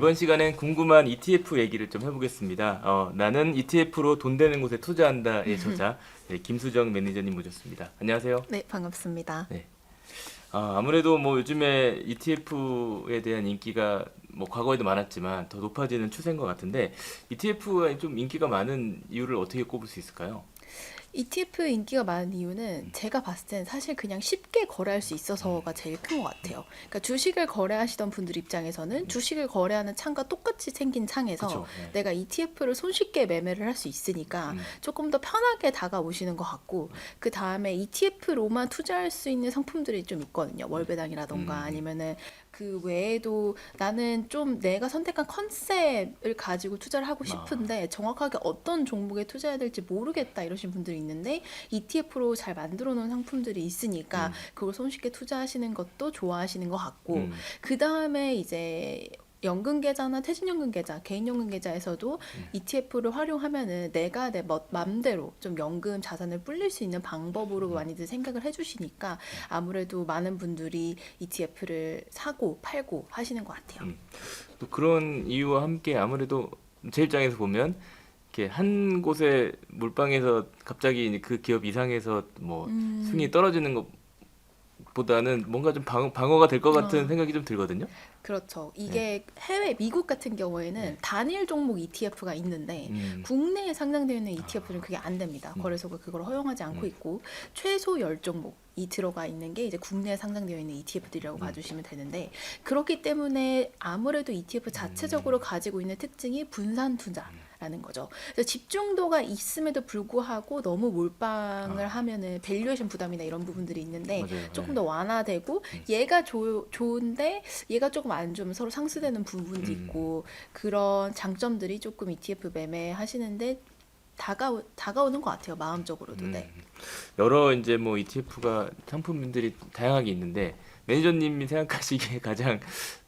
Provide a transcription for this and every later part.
이번 시간엔 궁금한 ETF 얘기를 좀 해보겠습니다. 나는 ETF로 돈 되는 곳에 투자한다의 저자 김수정 매니저님 모셨습니다. 안녕하세요. 네, 반갑습니다. 네. 아무래도 뭐 요즘에 ETF에 대한 인기가 뭐 과거에도 많았지만 더 높아지는 추세인 것 같은데 ETF가 좀 인기가 많은 이유를 어떻게 꼽을 수 있을까요? ETF 인기가 많은 이유는 제가 봤을 땐 사실 그냥 쉽게 거래할 수 있어서가 제일 큰 것 같아요. 그러니까 주식을 거래하시던 분들 입장에서는 주식을 거래하는 창과 똑같이 생긴 창에서 그쵸. 네. 내가 ETF를 손쉽게 매매를 할 수 있으니까 조금 더 편하게 다가오시는 것 같고, 그 다음에 ETF로만 투자할 수 있는 상품들이 좀 있거든요. 월배당이라던가 아니면은 그 외에도 나는 좀 내가 선택한 컨셉을 가지고 투자를 하고 싶은데 정확하게 어떤 종목에 투자해야 될지 모르겠다 이러신 분들이 있는데, ETF로 잘 만들어 놓은 상품들이 있으니까 그걸 손쉽게 투자하시는 것도 좋아하시는 것 같고, 그 다음에 이제 연금 계좌나 퇴직연금 계좌, 개인연금 계좌에서도 ETF를 활용하면은 내가 내 맘대로 좀 연금 자산을 불릴 수 있는 방법으로 많이들 생각을 해주시니까 아무래도 많은 분들이 ETF를 사고 팔고 하시는 것 같아요. 또 그런 이유와 함께 아무래도 제 입장에서 보면 이렇게 한 곳에 몰빵해서 갑자기 그 기업 이상해서 뭐 순위 떨어지는 것보다는 뭔가 좀 방어가 될 것 같은 생각이 좀 들거든요. 그렇죠. 네. 이게 해외 미국 같은 경우에는 네. 단일 종목 ETF가 있는데 국내에 상장되어 있는 ETF는 그게 안 됩니다. 거래소가 그걸 허용하지 않고 있고, 최소 10종목이 들어가 있는 게 이제 국내에 상장되어 있는 ETF들이라고 봐주시면 되는데, 그렇기 때문에 아무래도 ETF 자체적으로 가지고 있는 특징이 분산 투자라는 거죠. 그래서 집중도가 있음에도 불구하고 너무 몰빵을 하면은 밸류에이션 부담이나 이런 부분들이 있는데 맞아요. 조금 네. 더 완화되고, 얘가 좋은데 얘가 조금 안 좋으면 서로 상쇄되는 부분도 있고, 그런 장점들이 조금 ETF 매매 하시는데 다가오는 것 같아요, 마음적으로도. 네. 여러 이제 뭐 ETF가 상품들이 다양하게 있는데 매니저님이 생각하시기에 가장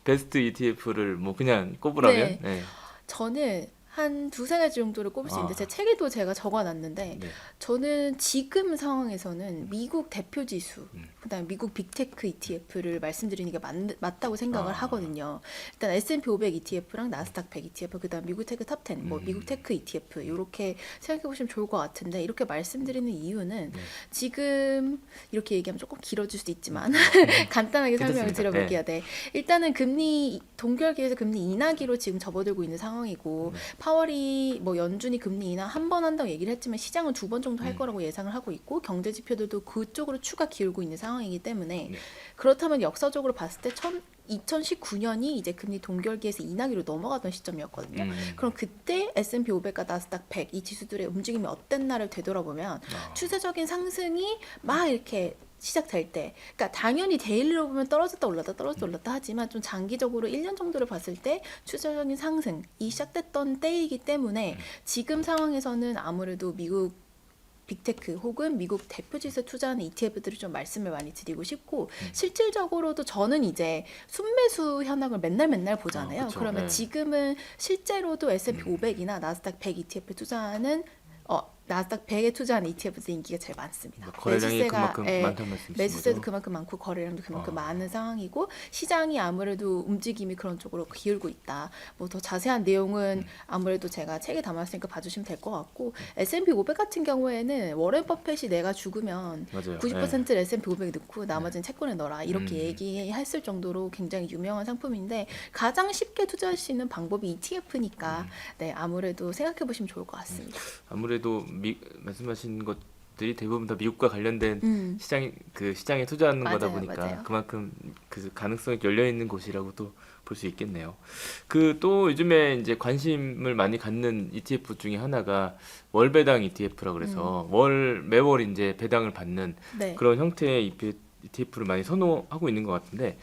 베스트 ETF를 뭐 그냥 꼽으라면 네. 저는 한 두세 가지 정도를 꼽을 수 있는데, 제 책에도 제가 적어놨는데, 네. 저는 지금 상황에서는 미국 대표 지수, 그다음에 미국 빅테크 ETF를 말씀드리는 게 맞다고 생각을 하거든요. 일단 S&P 500 ETF랑 나스닥 100 ETF, 그다음 미국 테크 탑 10, 뭐 미국 테크 ETF 이렇게 생각해 보시면 좋을 것 같은데, 이렇게 말씀드리는 이유는 지금 이렇게 얘기하면 조금 길어질 수도 있지만 간단하게 설명을 괜찮습니다. 드려볼게요. 네. 일단은 금리 동결기에서 금리 인하기로 지금 접어들고 있는 상황이고, 파월이 뭐 연준이 금리 인하 한 번 한다고 얘기를 했지만 시장은 두 번 정도 할 거라고 예상을 하고 있고, 경제 지표들도 그쪽으로 추가 기울고 있는 상황이기 때문에 그렇다면 역사적으로 봤을 때 2019년이 이제 금리 동결기에서 인하기로 넘어가던 시점이었거든요. 그럼 그때 S&P 500과 나스닥 100 이 지수들의 움직임이 어땠나를 되돌아보면 추세적인 상승이 막 이렇게 시작될 때, 그러니까 당연히 데일리로 보면 떨어졌다 올랐다 하지만 좀 장기적으로 1년 정도를 봤을 때 추세적인 상승이 시작됐던 때이기 때문에 지금 상황에서는 아무래도 미국 빅테크 혹은 미국 대표지수에 투자하는 ETF들을 좀 말씀을 많이 드리고 싶고, 실질적으로도 저는 이제 순매수 현황을 맨날 보잖아요. 그쵸. 그러면 네. 지금은 실제로도 S&P 500이나 나스닥 100 ETF 투자하는 나스닥 100에 투자하는 ETF들 인기가 제일 많습니다. 거래량이 그만큼 많다는 말씀이신 매수세도 거죠? 그만큼 많고 거래량도 그만큼 많은 상황이고, 시장이 아무래도 움직임이 그런 쪽으로 기울고 있다. 뭐 더 자세한 내용은 아무래도 제가 책에 담았으니까 봐주시면 될 것 같고, S&P 500 같은 경우에는 워렌 버핏이 내가 죽으면 맞아요. 90%를 S&P 500에 넣고 나머지는 채권에 넣어라 이렇게 얘기했을 정도로 굉장히 유명한 상품인데, 가장 쉽게 투자할 수 있는 방법이 ETF니까 네, 아무래도 생각해 보시면 좋을 것 같습니다. 아무래도 말씀하신 것들이 대부분 다 미국과 관련된 시장에 투자하는 거다 맞아요, 보니까 맞아요. 그만큼 그 가능성이 열려 있는 곳이라고 또 볼 수 있겠네요. 그 또 요즘에 이제 관심을 많이 갖는 ETF 중에 하나가 월배당 ETF라고 그래서 매월 이제 배당을 받는 네. 그런 형태의 ETF를 많이 선호하고 있는 것 같은데,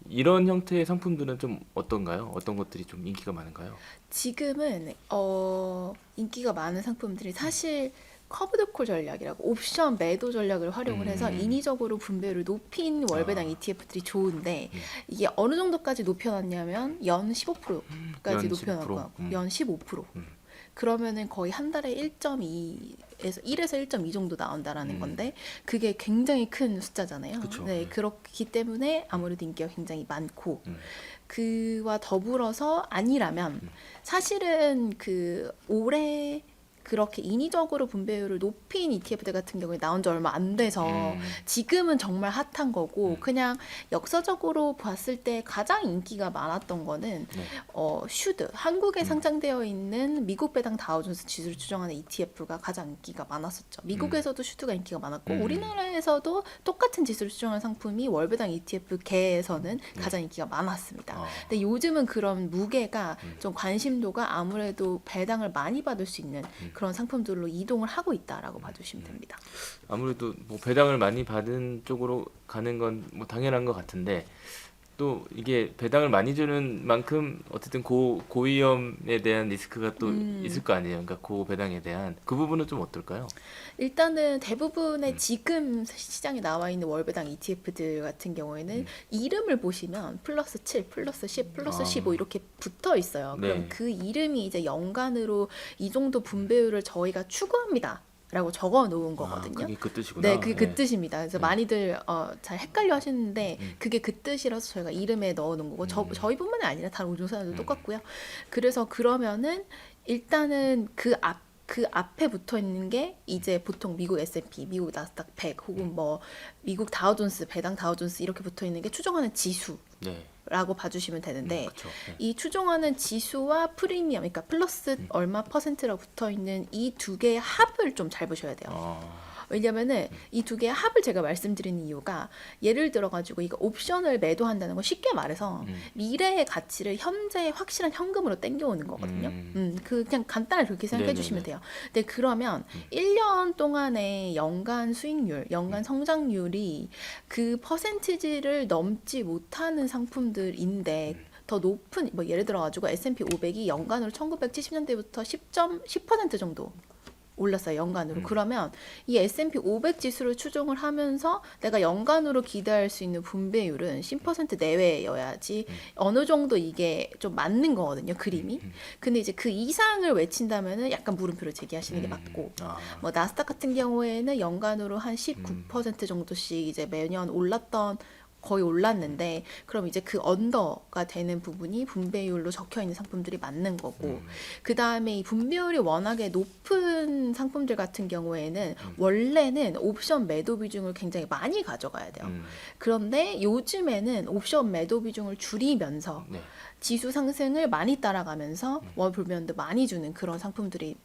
이런 형태의 상품들은 좀 어떤가요? 어떤 것들이 좀 인기가 많은가요? 지금은 인기가 많은 상품들이 사실 커브드콜 전략이라고 옵션 매도 전략을 활용을 해서 인위적으로 분배율을 높인 월배당 ETF들이 좋은데, 이게 어느 정도까지 높여놨냐면 연 15%까지 연 높여놨고 15%? 연 15%. 그러면은 거의 한 달에 1.2에서 1에서 1.2 정도 나온다라는 건데 그게 굉장히 큰 숫자잖아요. 그쵸. 네, 그렇기 때문에 아무래도 인기가 굉장히 많고 그와 더불어서 아니라면 사실은 그 올해 그렇게 인위적으로 분배율을 높인 ETF들 같은 경우에 나온 지 얼마 안 돼서 지금은 정말 핫한 거고 그냥 역사적으로 봤을 때 가장 인기가 많았던 거는 네. 슈드 한국에 상장되어 있는 미국 배당 다우존스 지수를 추정하는 ETF가 가장 인기가 많았었죠. 미국에서도 슈드가 인기가 많았고 우리나라에서도 똑같은 지수를 추정하는 상품이 월배당 ETF 계에서는 가장 인기가 많았습니다. 근데 요즘은 그런 무게가 좀 관심도가 아무래도 배당을 많이 받을 수 있는 그런 상품들로 이동을 하고 있다라고 봐주시면 됩니다. 아무래도 뭐 배당을 많이 받은 쪽으로 가는 건 뭐 당연한 것 같은데 또 이게 배당을 많이 주는 만큼 어쨌든 고위험에 대한 리스크가 또 있을 거 아니에요. 그러니까 고배당에 대한 그 부분은 좀 어떨까요? 일단은 대부분의 지금 시장에 나와 있는 월배당 ETF들 같은 경우에는 이름을 보시면 플러스 7, 플러스 10, 플러스 15 이렇게 붙어 있어요. 그럼 네. 그 이름이 이제 연간으로 이 정도 분배율을 저희가 추구합니다. 라고 적어 놓은 거거든요. 그게 그 뜻이구나. 네, 그게 그 뜻입니다. 그래서 많이들 잘 헷갈려 하시는데 그게 그 뜻이라서 저희가 이름에 넣어 놓은 거고 저희뿐만이 아니라 다른 우주사들도 똑같고요. 그래서 그러면은 일단은 그 앞에 붙어 있는 게 이제 보통 미국 S&P, 미국 나스닥 100 혹은 뭐 미국 다우존스, 배당 다우존스 이렇게 붙어 있는 게 추정하는 지수. 네. 라고 봐주시면 되는데 그쵸. 네. 이 추정하는 지수와 프리미엄, 그러니까 플러스 얼마 퍼센트라고 붙어 있는 이 두 개의 합을 좀 잘 보셔야 돼요. 왜냐면은 이 두 개의 합을 제가 말씀드리는 이유가 예를 들어 가지고 이거 옵션을 매도한다는 건 쉽게 말해서 미래의 가치를 현재의 확실한 현금으로 땡겨오는 거거든요. 그 그냥 간단하게 그렇게 생각해 네네네. 주시면 돼요. 근데 그러면 1년 동안의 연간 수익률, 연간 성장률이 그 퍼센티지를 넘지 못하는 상품들인데 더 높은 뭐 예를 들어 가지고 S&P 500이 연간으로 1970년대부터 10% 정도 올랐어요, 연간으로. 그러면 이 S&P 500 지수를 추종을 하면서 내가 연간으로 기대할 수 있는 분배율은 10% 내외여야지 어느 정도 이게 좀 맞는 거거든요, 그림이. 근데 이제 그 이상을 외친다면은 약간 물음표를 제기하시는 게 맞고, 뭐 나스닥 같은 경우에는 연간으로 한 19% 정도씩 이제 매년 거의 올랐는데 그럼 이제 그 언더가 되는 부분이 분배율로 적혀 있는 상품들이 맞는 거고 그 다음에 이 분배율이 워낙에 높은 상품들 같은 경우에는 원래는 옵션 매도 비중을 굉장히 많이 가져가야 돼요. 그런데 요즘에는 옵션 매도 비중을 줄이면서 네. 지수 상승을 많이 따라가면서 월 불변도 많이 주는 그런 상품들이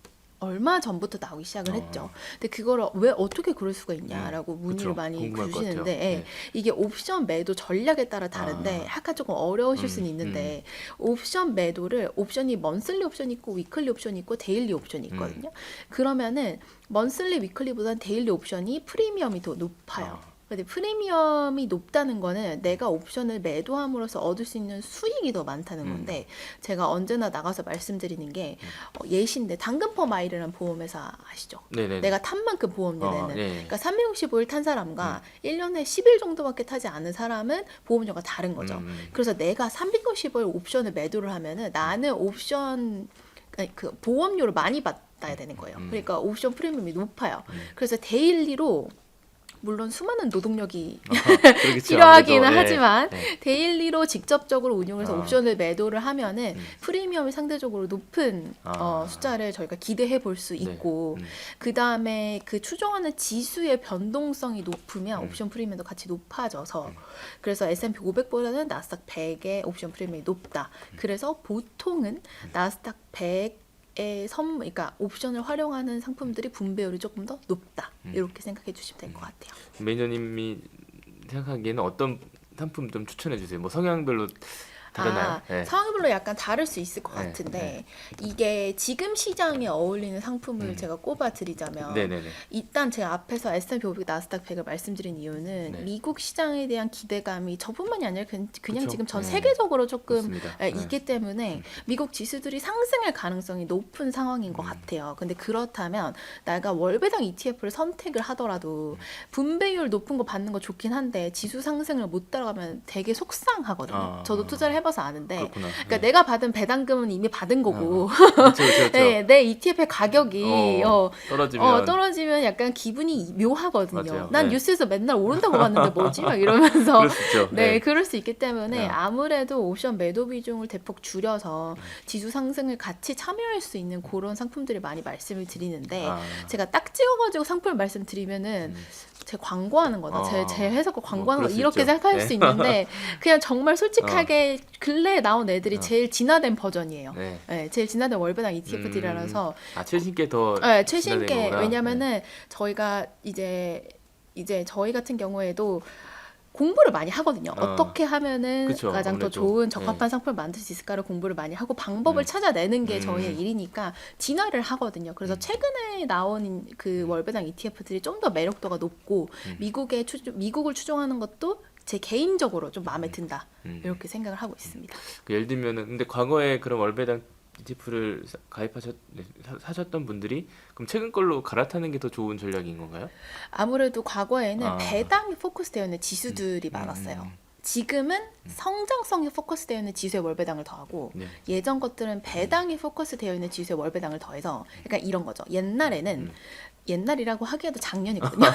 얼마 전부터 나오기 시작을 했죠. 근데 그걸 왜 어떻게 그럴 수가 있냐라고 문의를 그쵸. 많이 궁금할 것 주시는데 같아요. 네. 이게 옵션 매도 전략에 따라 다른데 약간 조금 어려우실 수는 있는데 옵션 매도를 옵션이 먼슬리 옵션이 있고 위클리 옵션이 있고 데일리 옵션이 있거든요. 그러면은 먼슬리 위클리보다는 데일리 옵션이 프리미엄이 더 높아요. 근데 프리미엄이 높다는 거는 내가 옵션을 매도함으로써 얻을 수 있는 수익이 더 많다는 건데 제가 언제나 나가서 말씀드리는 게 예시인데 당근퍼 마일이라는 보험회사 아시죠? 네네. 내가 탄 만큼 보험료 내는. 네. 그러니까 365일 탄 사람과 1년에 10일 정도밖에 타지 않은 사람은 보험료가 다른 거죠. 그래서 내가 365일 옵션을 매도를 하면은 나는 옵션 그 보험료를 많이 받아야 되는 거예요. 그러니까 옵션 프리미엄이 높아요. 그래서 데일리로 물론 수많은 노동력이 그러겠죠. 필요하기는 아무래도. 하지만 네. 데일리로 직접적으로 운용해서 옵션을 매도를 하면은 프리미엄이 상대적으로 높은 숫자를 저희가 기대해 볼 수 있고 그 다음에 그 추정하는 지수의 변동성이 높으면 옵션 프리미엄도 같이 높아져서 그래서 S&P 500보다는 나스닥 100의 옵션 프리미엄이 높다. 그래서 보통은 나스닥 100 그러니까 옵션을 활용하는 상품들이 분배율이 조금 더 높다. 이렇게 생각해 주시면 될 것 같아요. 매니저님이 생각하기에는 어떤 상품 좀 추천해 주세요. 뭐 성향별로 다르나요? 네. 상황별로 약간 다를 수 있을 것 네, 같은데 이게 지금 시장에 어울리는 상품을 제가 꼽아 드리자면 네네네. 일단 제가 앞에서 S&P 500, 나스닥 100을 말씀드린 이유는 네. 미국 시장에 대한 기대감이 저뿐만이 아니라 그냥 그쵸? 지금 전 네. 세계적으로 조금 맞습니다. 네. 있기 때문에 미국 지수들이 상승할 가능성이 높은 상황인 것 같아요. 근데 그렇다면 내가 월배당 ETF를 선택을 하더라도 분배율 높은 거 받는 거 좋긴 한데 지수 상승을 못 따라가면 되게 속상하거든요. 저도 투자를 해봤 해봐서 아는데, 그렇구나. 그러니까 내가 받은 배당금은 이미 받은 거고, 그렇죠, 그렇죠. 네, 내 ETF의 가격이 떨어지면 약간 기분이 묘하거든요. 맞아요. 난 네. 뉴스에서 맨날 오른다고 봤는데 뭐지? 막 이러면서 그럴 수 있죠. 네, 그럴 수 있기 때문에 네. 아무래도 옵션 매도 비중을 대폭 줄여서 지수 상승을 같이 참여할 수 있는 그런 상품들을 많이 말씀을 드리는데 제가 딱 찍어가지고 상품을 말씀드리면은 제 광고하는 거다. 제 회사 거 광고하는 거 이렇게 생각할 수 있는데 그냥 정말 솔직하게 근래에 나온 애들이 제일 진화된 버전이에요. 네, 제일 진화된 월배당 ETF들이라서 최신 게 더 네, 최신 게 진화된 거구나. 왜냐면은 저희가 이제 저희 같은 경우에도 공부를 많이 하거든요. 어떻게 하면은 그쵸, 가장 더 아무래도. 좋은 적합한 상품을 만들 수 있을까를 공부를 많이 하고 방법을 찾아내는 게 저희의 일이니까 진화를 하거든요. 그래서 최근에 나온 그 월배당 ETF들이 좀 더 매력도가 높고 미국을 추종하는 것도 제 개인적으로 좀 마음에 든다. 이렇게 생각을 하고 있습니다. 예를 들면은 근데 과거에 그런 월배당 ETF를 사셨던 분들이 그럼 최근 걸로 갈아타는 게 더 좋은 전략인 건가요? 아무래도 과거에는 배당이 포커스되어 있는 지수들이 많았어요. 지금은 성장성이 포커스되어 있는 지수의 월배당을 더하고 예전 것들은 배당이 포커스되어 있는 지수의 월배당을 더해서 약간 이런 거죠. 옛날이라고 하기에도 작년이거든요.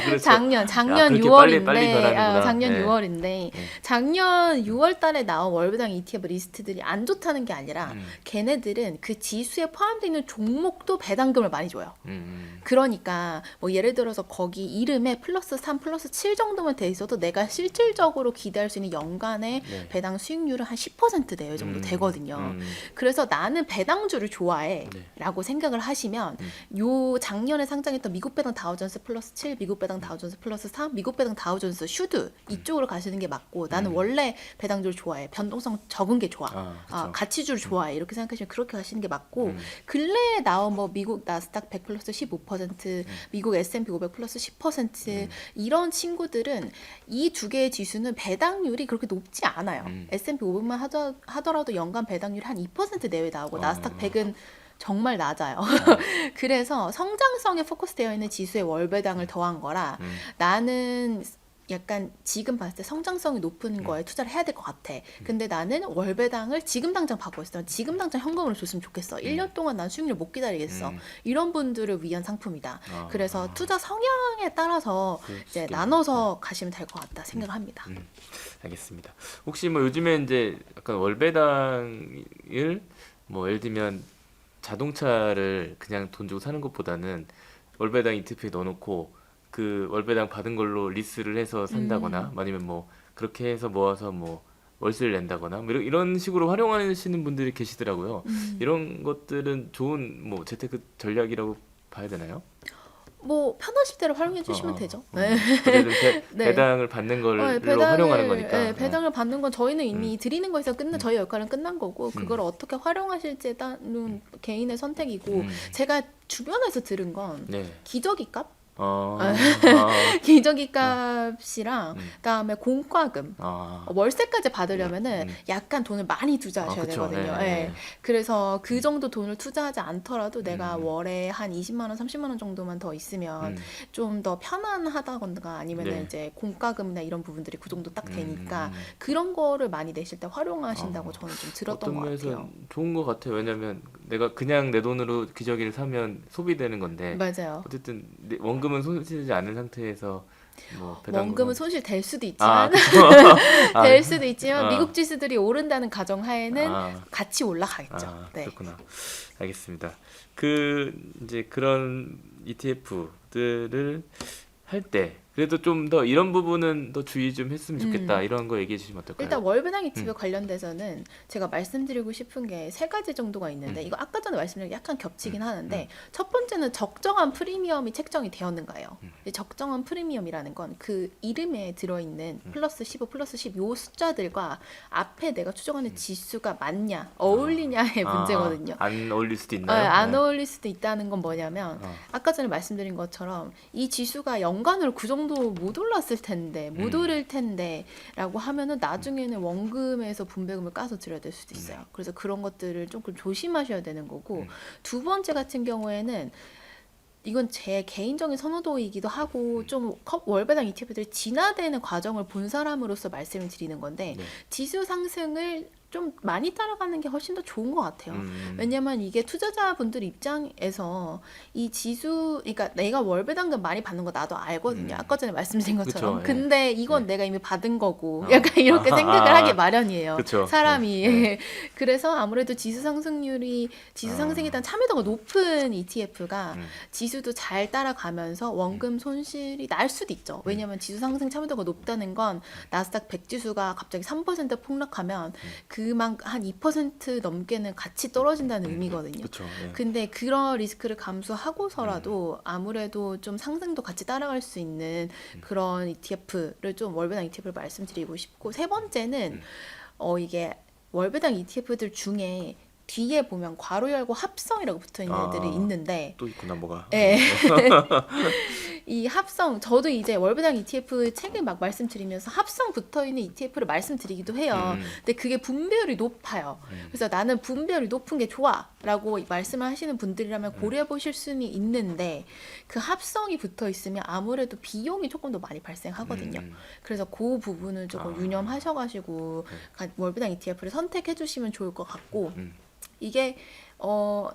그렇죠. 작년 그렇게 6월인데 빨리 변하는구나. 작년 네. 6월인데 작년 6월 달에 나온 월배당 ETF 리스트들이 안 좋다는 게 아니라 걔네들은 그 지수에 포함되어 있는 종목도 배당금을 많이 줘요. 그러니까 뭐 예를 들어서 거기 이름에 플러스 3, 플러스 7 정도만 돼 있어도 내가 실질적으로 기대할 수 있는 연간의 배당 수익률은 한 10% 내외 정도 되거든요. 그래서 나는 배당주를 좋아해 라고 생각을 하시면 요 작년에 상장했던 미국 배당 다우존스 플러스 7, 미국 배당 다우존스 플러스 3, 미국 배당 다우존스 슈드 이쪽으로 가시는 게 맞고 나는 원래 배당주를 좋아해. 변동성 적은 게 좋아. 가치주를 좋아해. 이렇게 생각하시면 그렇게 가시는 게 맞고 근래에 나온 뭐 미국 나스닥 100 플러스 15%, 미국 S&P 500 플러스 10% 이런 친구들은 이 두 개의 지수는 배당률이 그렇게 높지 않아요. S&P 500만 하더라도 연간 배당률이 한 2% 내외 나오고 나스닥 100은 정말 낮아요. 그래서 성장성에 포커스되어 있는 지수의 월배당을 더한 거라 나는 약간 지금 봤을 때 성장성이 높은 거에 투자를 해야 될 것 같아. 근데 나는 월배당을 지금 당장 받고 있어. 지금 당장 현금으로 줬으면 좋겠어. 1년 동안 난 수익률 못 기다리겠어. 이런 분들을 위한 상품이다. 그래서 투자 성향에 따라서 이제 나눠서 가시면 될 것 같다 생각합니다. 알겠습니다. 혹시 뭐 요즘에 이제 약간 월배당을 뭐 예를 들면 자동차를 그냥 돈 주고 사는 것보다는 월배당 ETF에 넣어놓고 그 월배당 받은 걸로 리스를 해서 산다거나 아니면 뭐 그렇게 해서 모아서 뭐 월세를 낸다거나 뭐 이런 식으로 활용하시는 분들이 계시더라고요. 이런 것들은 좋은 뭐 재테크 전략이라고 봐야 되나요? 뭐 편하실 대로 활용해 주시면 되죠. 네. 어쨌든 배당을 받는 걸로 활용하는 거니까. 네, 배당을 받는 건 저희는 이미 드리는 거에서 저희 역할은 끝난 거고 그걸 어떻게 활용하실지에 따른 개인의 선택이고 제가 주변에서 들은 건 기저귀 값? 기저귀 값이랑 그다음에 공과금 월세까지 받으려면은 약간 돈을 많이 투자하셔야 되거든요. 그래서 그 정도 돈을 투자하지 않더라도 내가 월에 한 20만 원, 30만 원 정도만 더 있으면 좀 더 편안하다거나 아니면 이제 공과금이나 이런 부분들이 그 정도 딱 되니까 그런 거를 많이 내실 때 활용하신다고 저는 좀 들었던 것 같아요. 어떤 면에서 좋은 것 같아요. 왜냐면 내가 그냥 내 돈으로 기저귀를 사면 소비되는 건데 맞아요. 어쨌든 원금은 손실되지 않은 상태에서 뭐 원금은 손실될 수도 있지만 될 수도 있지만 미국 지수들이 오른다는 가정하에는 같이 올라가겠죠. 네. 그렇구나. 알겠습니다. 이제 그런 ETF들을 할 때 그래도 좀 더 이런 부분은 더 주의 좀 했으면 좋겠다 이런 거 얘기해 주시면 어떨까요? 일단 월배당 ETF 관련돼서는 제가 말씀드리고 싶은 게 세 가지 정도가 있는데 이거 아까 전에 말씀드린 게 약간 겹치긴 하는데 첫 번째는 적정한 프리미엄이 책정이 되었는가요? 적정한 프리미엄이라는 건 그 이름에 들어있는 플러스 15, 플러스 10 요 숫자들과 앞에 내가 추정하는 지수가 맞냐, 어울리냐의 문제거든요. 안 어울릴 수도 있나요? 안 어울릴 수도 있다는 건 뭐냐면 아까 전에 말씀드린 것처럼 이 지수가 연간으로 그 정도 못 올랐을 텐데 못 오를 텐데 라고 하면은 나중에는 원금에서 분배금을 까서 드려야 될 수도 있어요. 그래서 그런 것들을 조금 조심하셔야 되는 거고 두 번째 같은 경우에는 이건 제 개인적인 선호도이기도 하고 좀 월배당 ETF들이 진화되는 과정을 본 사람으로서 말씀을 드리는 건데 지수 상승을 좀 많이 따라가는 게 훨씬 더 좋은 것 같아요. 왜냐면 이게 투자자분들 입장에서 이 지수, 그러니까 내가 월배당금 많이 받는 거 나도 알거든요. 아까 전에 말씀드린 것처럼. 그쵸, 예. 근데 이건 예. 내가 이미 받은 거고, 어. 약간 이렇게 생각을 하기 마련이에요. 그쵸. 사람이. 예. 그래서 아무래도 지수 상승에 대한 참여도가 높은 ETF가 지수도 잘 따라가면서 원금 손실이 날 수도 있죠. 왜냐면 지수 상승 참여도가 높다는 건 나스닥 100 지수가 갑자기 3% 폭락하면 그만 한 2% 넘게는 같이 떨어진다는 의미거든요. 그쵸. 예. 근데 그런 리스크를 감수하고서라도 아무래도 좀 상승도 같이 따라갈 수 있는 그런 ETF를 좀 월배당 ETF를 말씀드리고 싶고, 세 번째는 이게 월배당 ETF들 중에 뒤에 보면 괄호 열고 합성이라고 붙어 있는 애들이 있는데, 또 있구나 뭐가. 예. 이 합성, 저도 이제 월배당 ETF 책을 막 말씀드리면서 합성 붙어 있는 ETF를 말씀드리기도 해요. 근데 그게 분배율이 높아요. 그래서 나는 분배율이 높은 게 좋아라고 말씀을 하시는 분들이라면 고려해 보실 수는 있는데, 그 합성이 붙어 있으면 아무래도 비용이 조금 더 많이 발생하거든요. 그래서 그 부분을 조금 유념하셔가지고 월배당 ETF를 선택해 주시면 좋을 것 같고, 이게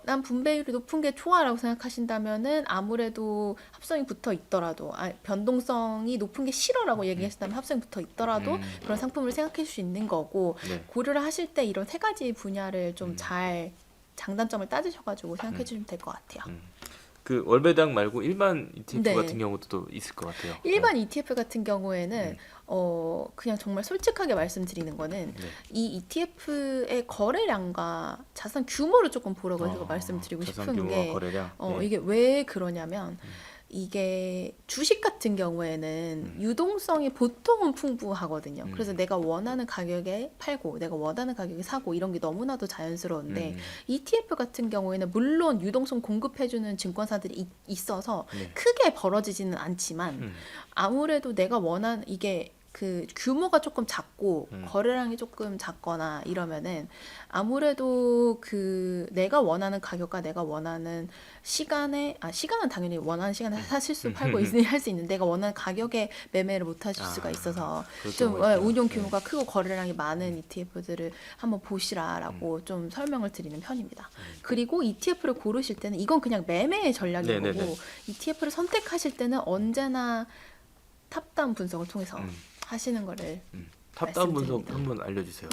난 분배율이 높은 게 좋아라고 생각하신다면은 아무래도 합성이 붙어 있더라도, 변동성이 높은 게 싫어라고 얘기하신다면 합성이 붙어 있더라도 그런 상품을 생각해 줄 수 있는 거고, 네. 고려를 하실 때 이런 세 가지 분야를 좀 잘 장단점을 따지셔가지고 생각해 주시면 될 것 같아요. 그 월배당 말고 일반 ETF 네. 같은 경우도 또 있을 것 같아요. 일반 ETF 같은 경우에는 그냥 정말 솔직하게 말씀드리는 거는 이 ETF의 거래량과 자산 규모를 조금 보라고 해서 말씀드리고 자산 싶은 규모와 게, 거래량. 이게 왜 그러냐면 이게 주식 같은 경우에는 유동성이 보통은 풍부하거든요. 그래서 내가 원하는 가격에 팔고 내가 원하는 가격에 사고 이런 게 너무나도 자연스러운데, ETF 같은 경우에는 물론 유동성 공급해주는 증권사들이 있어서 크게 벌어지지는 않지만 아무래도 내가 원하는 이게 그 규모가 조금 작고 거래량이 조금 작거나 이러면은 아무래도 그 내가 원하는 가격과 내가 원하는 시간은 당연히 원하는 시간에 사실 수 팔고 할 수 있는데, 내가 원하는 가격에 매매를 못 하실 수가 있어서 좀 운용 규모가 크고 거래량이 많은 ETF들을 한번 보시라라고 좀 설명을 드리는 편입니다. 그리고 ETF를 고르실 때는 이건 그냥 매매의 전략인 거고, ETF를 선택하실 때는 언제나 탑다운 분석을 통해서 하시는 거를 탑다운 분석 말씀드립니다. 한번 알려주세요.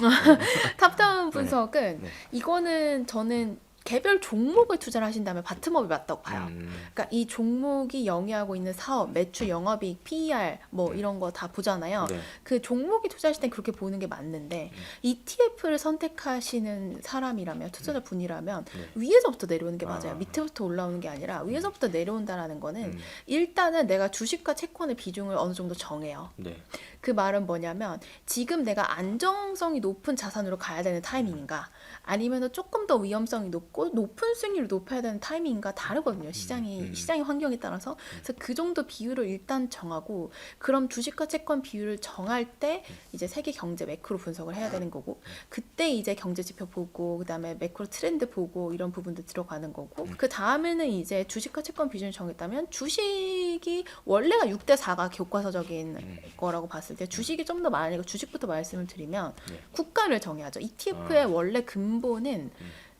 탑다운 분석은 이거는 저는 개별 종목을 투자를 하신다면 바텀업이 맞다고 봐요. 그러니까 이 종목이 영위하고 있는 사업, 매출, 영업이익, PER 뭐 이런 거 다 보잖아요. 네. 그 종목이 투자하실 땐 그렇게 보는 게 맞는데, ETF를 선택하시는 사람이라면, 투자자 분이라면 위에서부터 내려오는 게 맞아요. 밑에부터 올라오는 게 아니라 위에서부터 내려온다라는 거는 일단은 내가 주식과 채권의 비중을 어느 정도 정해요. 네. 그 말은 뭐냐면 지금 내가 안정성이 높은 자산으로 가야 되는 타이밍인가, 아니면 조금 더 위험성이 높고 높은 수익률을 높여야 되는 타이밍인가 다르거든요. 시장의 환경에 따라서. 그래서 그 정도 비율을 일단 정하고, 그럼 주식과 채권 비율을 정할 때 이제 세계 경제 매크로 분석을 해야 되는 거고, 그때 이제 경제 지표 보고 그다음에 매크로 트렌드 보고 이런 부분도 들어가는 거고, 그 다음에는 이제 주식과 채권 비중을 정했다면 주식이 원래가 6대4가 교과서적인 거라고 봤을 때 주식이 좀 더 많으니까 주식부터 말씀을 드리면 국가를 정해야죠. ETF의 원래 근본은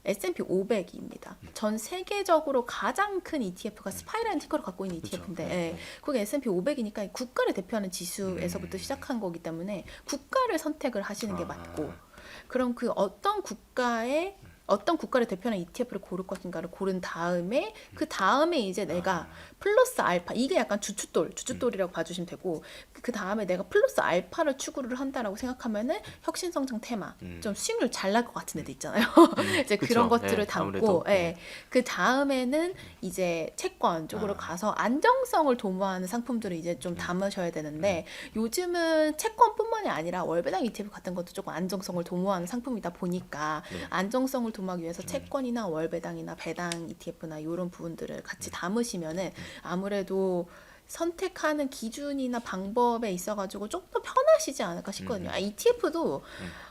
S&P 500입니다. 전 세계적으로 가장 큰 ETF가 스파이라는 티커를 갖고 있는 ETF인데, 그게 S&P 500이니까 국가를 대표하는 지수에서부터 시작한 거기 때문에 국가를 선택을 하시는 게 맞고, 그럼 그 어떤 국가를 대표하는 ETF를 고를 것인가를 고른 다음에, 그 다음에 이제 내가 플러스 알파, 이게 약간 주춧돌이라고 봐주시면 되고, 그 다음에 내가 플러스 알파를 추구를 한다라고 생각하면은 혁신성장 테마, 좀 수익률 잘 날 것 같은 애들 있잖아요. 이제 그쵸. 그런 것들을 네, 담고, 아무래도. 그 다음에는 이제 채권 쪽으로 가서 안정성을 도모하는 상품들을 이제 좀 담으셔야 되는데, 요즘은 채권뿐만이 아니라 월배당 ETF 같은 것도 조금 안정성을 도모하는 상품이다 보니까 안정성을 도모하기 위해서 채권이나 월배당이나 배당 ETF나 이런 부분들을 같이 담으시면은 아무래도 선택하는 기준이나 방법에 있어가지고 좀 더 편하시지 않을까 싶거든요. ETF도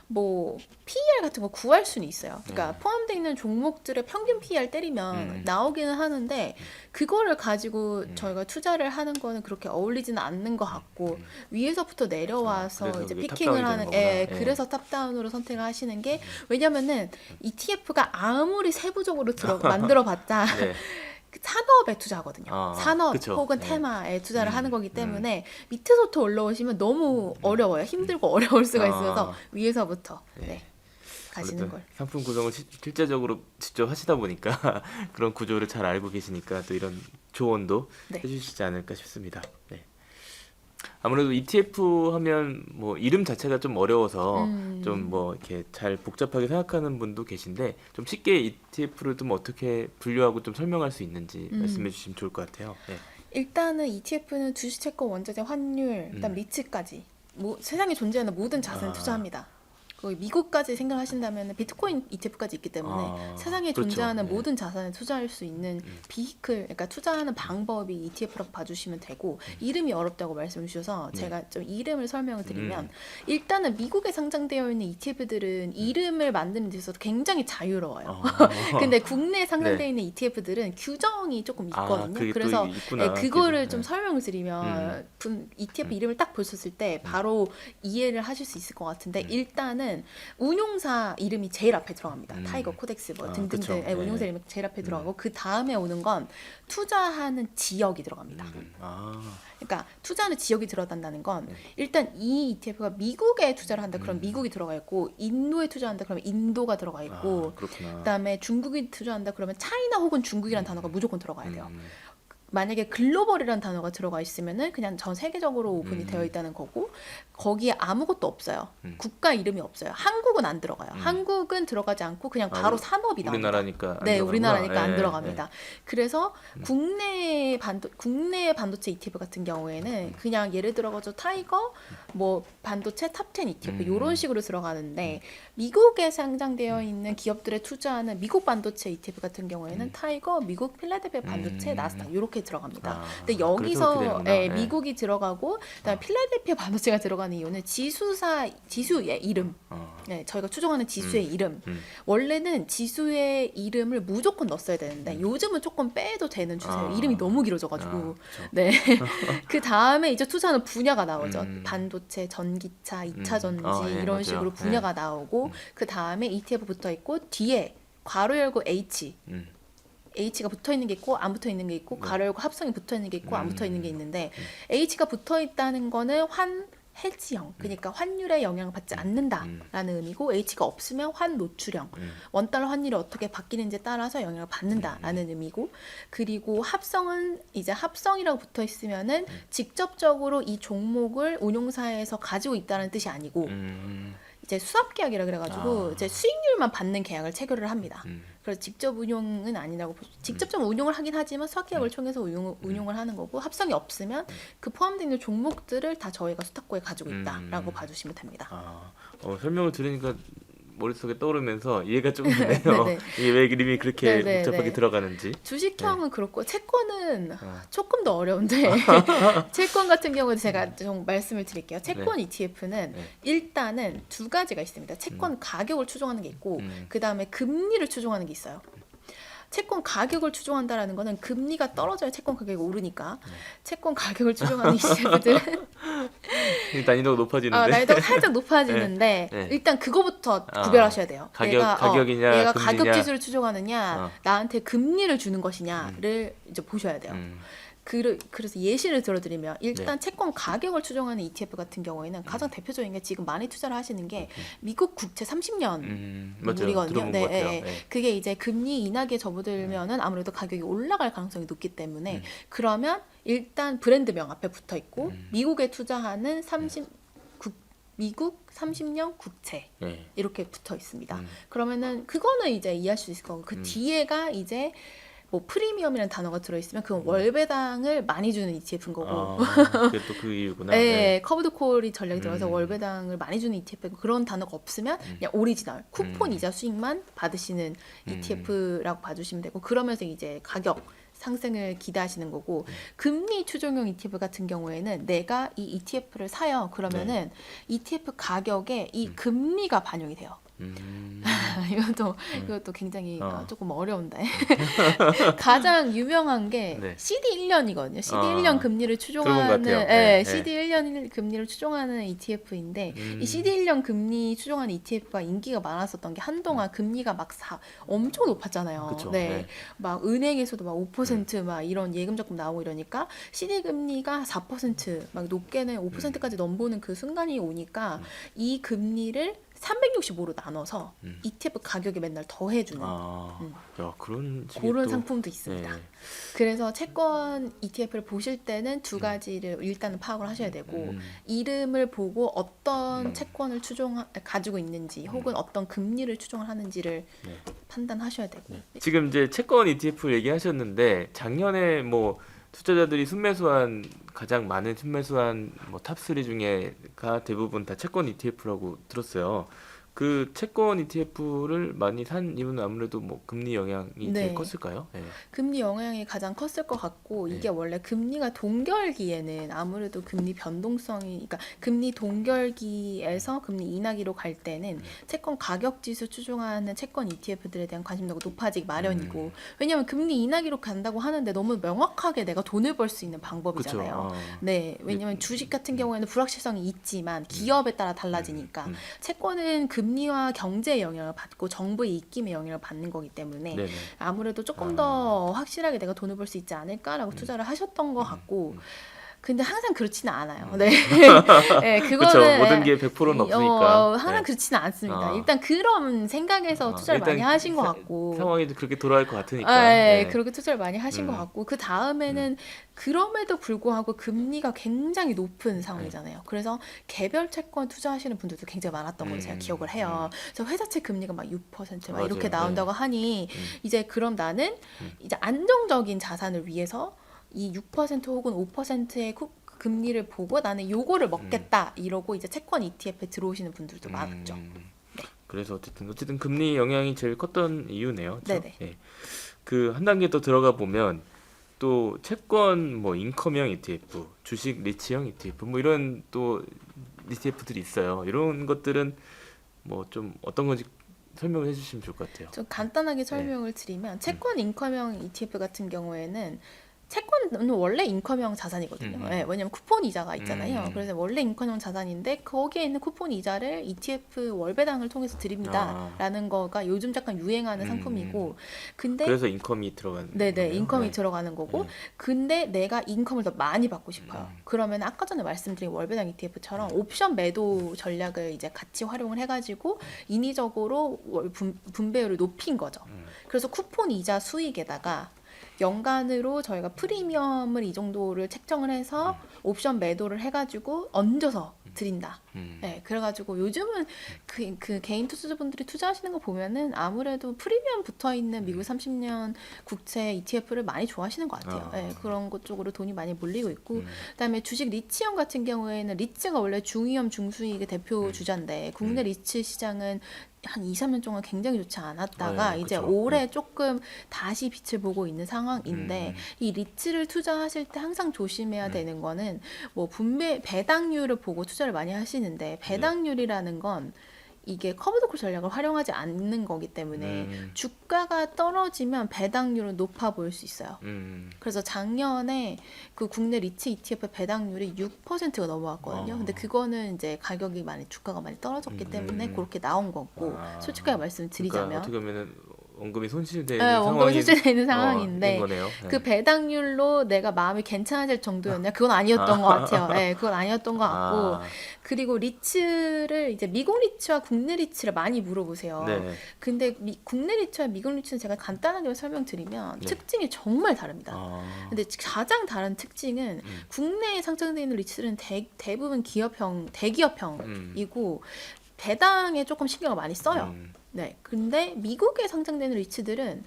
뭐 PER 같은 거 구할 수는 있어요. 그러니까 포함되어 있는 종목들의 평균 PER 때리면 나오기는 하는데 그거를 가지고 저희가 투자를 하는 거는 그렇게 어울리지는 않는 것 같고 위에서부터 내려와서 그래서 이제 그게 피킹을 탑다운이 하는 되는 거구나. 예. 그래서 탑다운으로 선택을 하시는 게 왜냐면은 ETF가 아무리 세부적으로 만들어봤자 네. 산업에 투자하거든요. 산업 그쵸. 혹은 네. 테마에 투자를 하는 거기 때문에 밑에서부터 올라오시면 너무 어려워요. 힘들고 어려울 수가 있어서 위에서부터 가시는 걸. 상품 구성을 실제적으로 직접 하시다 보니까 그런 구조를 잘 알고 계시니까 또 이런 조언도 해주시지 않을까 싶습니다. 네. 아무래도 ETF 하면 뭐 이름 자체가 좀 어려워서 좀 뭐 이렇게 잘 복잡하게 생각하는 분도 계신데 좀 쉽게 ETF를 좀 어떻게 분류하고 좀 설명할 수 있는지 말씀해 주시면 좋을 것 같아요. 네. 일단은 ETF는 주식, 채권, 원자재, 환율, 일단 리츠까지 세상에 존재하는 모든 자산에 투자합니다. 거의 미국까지 생각하신다면 비트코인 ETF까지 있기 때문에 세상에 그렇죠. 존재하는 모든 자산에 투자할 수 있는 비히클, 그러니까 투자하는 방법이 ETF라고 봐주시면 되고 이름이 어렵다고 말씀해 주셔서 제가 좀 이름을 설명을 드리면 일단은 미국에 상장되어 있는 ETF들은 이름을 만드는 데 있어서 굉장히 자유로워요. 근데 국내에 상장되어 있는 ETF들은 규정이 조금 있거든요. 그게 또 그래서 있구나. 그거를 좀 설명을 드리면 ETF 이름을 딱 보셨을 때 바로 이해를 하실 수 있을 것 같은데 일단은 운용사 이름이 제일 앞에 들어갑니다. 타이거, 코덱스 뭐 등등등 그쵸. 운용사 이름이 제일 앞에 들어가고 그 다음에 오는 건 투자하는 지역이 들어갑니다. 그러니까 투자하는 지역이 들어간다는 건 일단 이 ETF가 미국에 투자를 한다 그러면 미국이 들어가 있고 인도에 투자한다 그러면 인도가 들어가 있고 그다음에 중국이 투자한다 그러면 차이나 혹은 중국이라는 단어가 무조건 들어가야 돼요. 만약에 글로벌이라는 단어가 들어가 있으면은 그냥 전 세계적으로 오픈이 되어 있다는 거고 거기에 아무것도 없어요. 국가 이름이 없어요. 한국은 안 들어가요. 한국은 들어가지 않고 그냥 바로 산업이 나옵니다. 우리나라니까 네, 우리나라니까 안 예, 들어갑니다. 그래서 국내 반도체 ETF 같은 경우에는 그냥 예를 들어가지고 타이거 뭐 반도체 탑10 ETF 이런 식으로 들어가는데 미국에 상장되어 있는 기업들에 투자하는 미국 반도체 ETF 같은 경우에는 타이거, 미국 필라델피아 반도체, 나스닥 이렇게 들어갑니다. 근데 그래서 여기서 그렇게 되는구나. 미국이 들어가고 그다음에 필라델피아 반도체가 들어가는 이유는 지수의 이름. 저희가 추정하는 지수의 이름. 원래는 지수의 이름을 무조건 넣었어야 되는데 요즘은 조금 빼도 되는 추세예요. 이름이 너무 길어져가지고. 네. 그 다음에 이제 투자하는 분야가 나오죠. 반도체, 전기차, 2차 전지 이런 맞아요. 식으로 분야가 나오고 그 다음에 ETF 붙어 있고 뒤에 괄호 열고 H. H가 붙어 있는 게 있고 안 붙어 있는 게 있고 괄호 열고 합성이 붙어 있는 게 있고 안 붙어 있는 게 있는데 H가 붙어 있다는 거는 해지형, 그러니까 환율에 영향을 받지 않는다라는 의미고 H가 없으면 환노출형, 원달러 환율이 어떻게 바뀌는지에 따라서 영향을 받는다라는 의미고 그리고 합성은 이제 합성이라고 붙어 있으면은 직접적으로 이 종목을 운용사에서 가지고 있다는 뜻이 아니고 이제 수합 계약이라 그래가지고 이제 수익률만 받는 계약을 체결을 합니다. 그래서 직접 운용은 아니라고 직접적으로 운용을 하긴 하지만 수합 계약을 통해서 운용을 하는 거고 합성이 없으면 그 포함되어 있는 종목들을 다 저희가 수탁고에 가지고 있다라고 봐주시면 됩니다. 설명을 들으니까 머릿속에 떠오르면서 이해가 좀 되네요. 이게 왜 이름이 그렇게 복잡하게 들어가는지. 주식형은 그렇고 채권은 조금 더 어려운데 채권 같은 경우는 제가 좀 말씀을 드릴게요. 채권 ETF는 일단은 두 가지가 있습니다. 채권 가격을 추종하는 게 있고 그 다음에 금리를 추종하는 게 있어요. 채권 가격을 추종한다라는 거는 금리가 떨어져야 채권 가격이 오르니까 채권 가격을 추종하는 ETF들은 난이도가 높아지는데. 난이도가 살짝 높아지는데 일단 그거부터 구별하셔야 돼요. 가격이냐 얘가 금리냐. 가격 지수를 추종하느냐 나한테 금리를 주는 것이냐를 이제 보셔야 돼요. 그래서 예시를 들어드리면 일단 채권 가격을 추종하는 ETF 같은 경우에는 가장 대표적인 게 지금 많이 투자를 하시는 게 미국 국채 30년 물이거든요. 그게 이제 금리 인하기에 접어들면은 아무래도 가격이 올라갈 가능성이 높기 때문에 그러면 일단 브랜드명 앞에 붙어 있고 미국에 투자하는 미국 30년 국채 이렇게 붙어 있습니다. 그러면은 그거는 이제 이해할 수 있을 거고 그 뒤에가 이제 뭐 프리미엄이라는 단어가 들어있으면 그건 월배당을 많이 주는 ETF인 거고 그게 또 그 이유구나. 커브드 콜이 전략이 들어가서 월배당을 많이 주는 ETF고 그런 단어가 없으면 그냥 오리지널 쿠폰 이자 수익만 받으시는 ETF라고 봐주시면 되고 그러면서 이제 가격 상승을 기대하시는 거고 금리 추종형 ETF 같은 경우에는 내가 이 ETF를 사요. 그러면은 ETF 가격에 이 금리가 반영이 돼요. 이것도 굉장히 조금 어려운데 가장 유명한 게 네. CD1년이거든요. CD1년 금리를 들어본 것 같아요. 추종하는 네, 네. CD1년 금리를 추종하는 ETF인데 이 CD1년 금리 추종하는 ETF가 인기가 많았었던 게 한동안 금리가 막 엄청 높았잖아요. 그쵸. 네. 네. 막 은행에서도 막 5%막 이런 예금 적금 나오고 이러니까 CD 금리가 4%막 높게는 5%까지 넘보는 그 순간이 오니까 이 금리를 365로 나눠서 ETF 가격에 맨날 더해주는 야, 그런 식의 그런 또- 상품도 있습니다. 네. 그래서 채권 ETF를 보실 때는 두 가지를 일단은 파악을 하셔야 되고 이름을 보고 어떤 채권을 가지고 있는지 혹은 어떤 금리를 추종을 하는지를 네. 판단하셔야 되고 지금 이제 채권 ETF 얘기하셨는데 작년에 뭐 투자자들이 가장 많은 순매수한 뭐 탑3 중에가 대부분 다 채권 ETF라고 들었어요. 그 채권 ETF를 많이 산 이유는 아무래도 뭐 금리 영향이 제일 네. 컸을까요? 네. 금리 영향이 가장 컸을 것 같고 이게 원래 금리가 동결기에는 아무래도 금리 변동성이 그러니까 금리 동결기에서 금리 인하기로 갈 때는 채권 가격 지수 추종하는 채권 ETF들에 대한 관심도가 높아지기 마련이고 왜냐하면 금리 인하기로 간다고 하는데 너무 명확하게 내가 돈을 벌 수 있는 방법이잖아요. 네, 왜냐하면 주식 같은 경우에는 불확실성이 있지만 기업에 따라 달라지니까 채권은 금리와 경제의 영향을 받고 정부의 입김의 영향을 받는 거기 때문에 네네. 아무래도 조금 더 확실하게 내가 돈을 벌 수 있지 않을까라고 투자를 하셨던 것 같고 근데 항상 그렇지는 않아요. 네. 네, 그렇죠. 그거는 모든 게 100%는 없으니까. 항상 네. 그렇지는 않습니다. 어. 일단 그런 생각에서 투자를 일단 많이 하신 것 같고 상황이 그렇게 돌아갈 것 같으니까. 네, 네. 그렇게 투자를 많이 하신 것 같고 그 다음에는 그럼에도 불구하고 금리가 굉장히 높은 상황이잖아요. 그래서 개별 채권 투자하시는 분들도 굉장히 많았던 걸로 제가 기억을 해요. 그래서 회사채 금리가 막 6% 막 이렇게 맞아요. 나온다고 하니 이제 그럼 나는 이제 안정적인 자산을 위해서 이 6% 혹은 5%의 금리를 보고 나는 요거를 먹겠다 이러고 이제 채권 ETF에 들어오시는 분들도 많았죠. 그래서 어쨌든 금리 영향이 제일 컸던 이유네요. 그렇죠? 네네. 네. 그 한 단계 더 들어가 보면 또 채권 뭐 인컴형 ETF, 주식 리츠형 ETF 뭐 이런 또 ETF들이 있어요. 이런 것들은 뭐 좀 어떤 건지 설명을 해주시면 좋을 것 같아요. 좀 간단하게 설명을 드리면 채권 인컴형 ETF 같은 경우에는 채권은 원래 인컴형 자산이거든요. 네, 왜냐면 쿠폰 이자가 있잖아요. 그래서 원래 인컴형 자산인데 거기에 있는 쿠폰 이자를 ETF 월배당을 통해서 드립니다라는 거가 요즘 약간 유행하는 상품이고 근데 그래서 인컴이 들어가는 네네 거네요. 인컴이 네. 들어가는 거고 근데 내가 인컴을 더 많이 받고 싶어요. 그러면 아까 전에 말씀드린 월배당 ETF처럼 옵션 매도 전략을 이제 같이 활용을 해가지고 인위적으로 분배율을 높인 거죠. 그래서 쿠폰 이자 수익에다가 연간으로 저희가 프리미엄을 이 정도를 책정을 해서 옵션 매도를 해가지고 얹어서 드린다. 네, 그래가지고 요즘은 그 개인 투자자분들이 투자하시는 거 보면은 아무래도 프리미엄 붙어 있는 미국 30년 국채 ETF를 많이 좋아하시는 것 같아요. 네, 그런 것 쪽으로 돈이 많이 몰리고 있고, 그다음에 주식 리츠형 같은 경우에는 리츠가 원래 중위험 중수익의 대표 주자인데 국내 리츠 시장은 한 2, 3년 동안 굉장히 좋지 않았다가 네, 이제 그쵸. 올해 조금 다시 빛을 보고 있는 상황인데 이 리츠를 투자하실 때 항상 조심해야 되는 거는 뭐 배당률을 보고 투자를 많이 하시는데 배당률이라는 건 이게 커브드콜 전략을 활용하지 않는 거기 때문에 주가가 떨어지면 배당률은 높아 보일 수 있어요. 그래서 작년에 그 국내 리츠 ETF 배당률이 6%가 넘어왔거든요. 근데 그거는 이제 주가가 많이 떨어졌기 때문에 그렇게 나온 거고 솔직하게 그러니까 말씀드리자면 어떻게 보면은 원금이 손실되는 네, 원금이 손실되는 상황인데 된 거네요. 네. 그 배당률로 내가 마음이 괜찮아질 정도였냐? 그건 아니었던 것 같아요. 네, 그건 아니었던 것 같고 그리고 리츠를 이제 미국 리츠와 국내 리츠를 많이 물어보세요. 네. 근데 국내 리츠와 미국 리츠는 제가 간단하게 설명드리면 특징이 정말 다릅니다. 근데 가장 다른 특징은 국내에 상장되어 있는 리츠는 대부분 대기업형이고 배당에 조금 신경을 많이 써요. 네. 근데 미국에 상장되는 리츠들은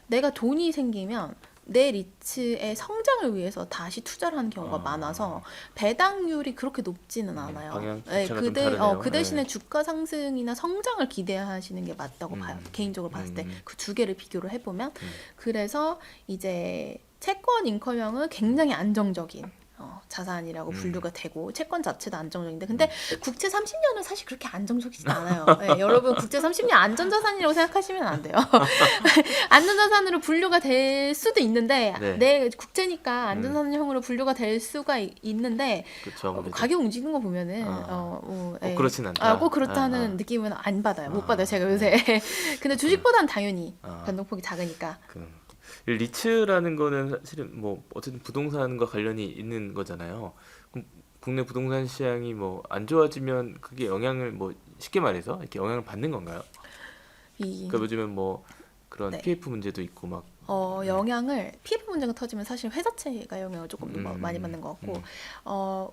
내가 돈이 생기면 내 리츠의 성장을 위해서 다시 투자를 하는 경우가 많아서 배당률이 그렇게 높지는 않아요. 방향 네, 자체가 좀 다르네요. 그 대신에 네. 주가 상승이나 성장을 기대하시는 게 맞다고 봐요. 개인적으로 봤을 때 그 두 개를 비교를 해보면 그래서 이제 채권 인커명은 굉장히 안정적인 자산이라고 분류가 되고 채권 자체도 안정적인데 근데 국채 30년은 사실 그렇게 안정적이진 않아요. 네, 여러분 국채 30년 안전자산이라고 생각하시면 안 돼요. 안전자산으로 분류가 될 수도 있는데 네. 내 국채니까 안전자산형으로 분류가 될 수가 있는데 그렇죠. 가격 움직이는 거 보면은 꼭 그렇진 않다. 꼭 그렇다는 느낌은 안 받아요. 못 받아요. 제가 요새. 근데 주식보다는 당연히 변동폭이 작으니까. 리츠라는 거는 사실은 뭐 어쨌든 부동산과 관련이 있는 거잖아요. 그럼 국내 부동산 시장이 뭐 안 좋아지면 그게 영향을 뭐 쉽게 말해서 이렇게 영향을 받는 건가요? 그러니까 요즘은 뭐 그런 네. PF 문제도 있고 막 영향을 PF 문제가 터지면 사실 회사채가 영향을 조금 더 많이 받는 것 같고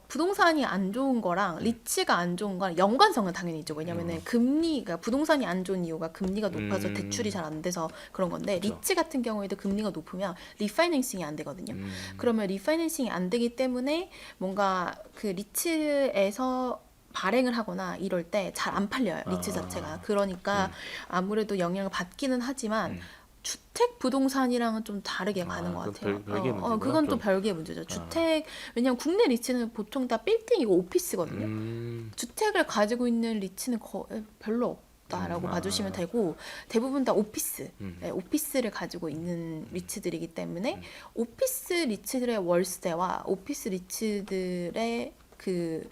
부동산이 안 좋은 거랑 리츠가 안 좋은 거랑 연관성은 당연히 있죠. 왜냐면은 금리가 부동산이 안 좋은 이유가 금리가 높아서 대출이 잘 안 돼서 그런 건데 그쵸. 리츠 같은 경우에도 금리가 높으면 리파이낸싱이 안 되거든요. 그러면 리파이낸싱이 안 되기 때문에 뭔가 그 리츠에서 발행을 하거나 이럴 때 잘 안 팔려요. 리츠 자체가. 그러니까 아무래도 영향을 받기는 하지만 주택 부동산이랑은 좀 다르게 가는 것 같아요. 별개의 문제구나, 그건 또 좀. 별개의 문제죠. 주택 왜냐면 국내 리츠는 보통 다 빌딩이고 오피스거든요. 주택을 가지고 있는 리츠는 별로 없다라고 봐주시면 되고 대부분 다 오피스, 네, 오피스를 가지고 있는 리츠들이기 때문에 오피스 리츠들의 월세와 오피스 리츠들의 그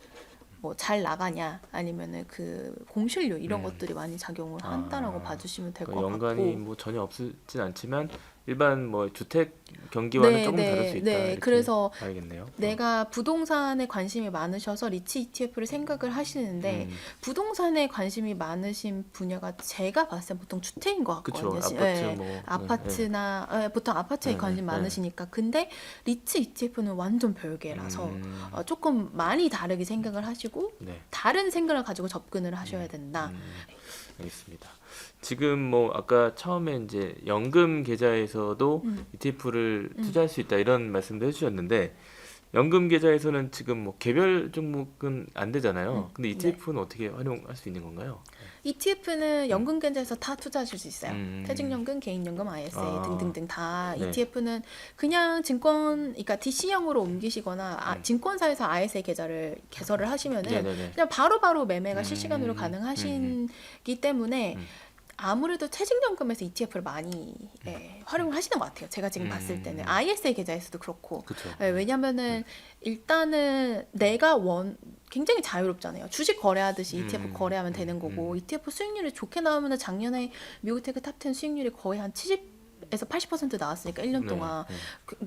뭐 잘 나가냐 아니면은 그 공실료 이런 것들이 많이 작용을 한다라고 봐주시면 될 것 같고 연관이 뭐 전혀 없진 않지만 일반 뭐 주택 경기와는 조금 다를 수 있다. 이렇게 그래서 봐야겠네요. 내가 부동산에 관심이 많으셔서 리츠 ETF를 생각을 하시는데 부동산에 관심이 많으신 분야가 제가 봤을 때 보통 주택인 것 그쵸. 같거든요. 아파트 뭐 아파트나 보통 아파트에 관심 네. 많으시니까 근데 리츠 ETF는 완전 별개라서 조금 많이 다르게 생각을 하시고 네. 다른 생각을 가지고 접근을 하셔야 된다. 알겠습니다. 지금 뭐 아까 처음에 이제 연금 계좌에서도 ETF를 투자할 수 있다 이런 말씀도 해주셨는데 연금 계좌에서는 지금 뭐 개별 종목은 안 되잖아요. 근데 ETF는 어떻게 활용할 수 있는 건가요? ETF는 연금 계좌에서 다 투자하실 수 있어요. 퇴직연금, 개인연금, ISA 등등등 다 네. ETF는 그냥 그러니까 DC형으로 옮기시거나 증권사에서 ISA 계좌를 개설을 하시면은 네네네. 그냥 바로바로 매매가 실시간으로 가능하시기 때문에 아무래도 퇴직연금에서 ETF를 많이 활용을 하시는 것 같아요. 제가 지금 봤을 때는 ISA 계좌에서도 그렇고 그쵸. 왜냐면은 일단은 내가 굉장히 자유롭잖아요. 주식 거래하듯이 ETF 거래하면 되는 거고 ETF 수익률이 좋게 나오면은 작년에 미국 테크 탑10 수익률이 거의 한 70에서 80% 나왔으니까 1년 동안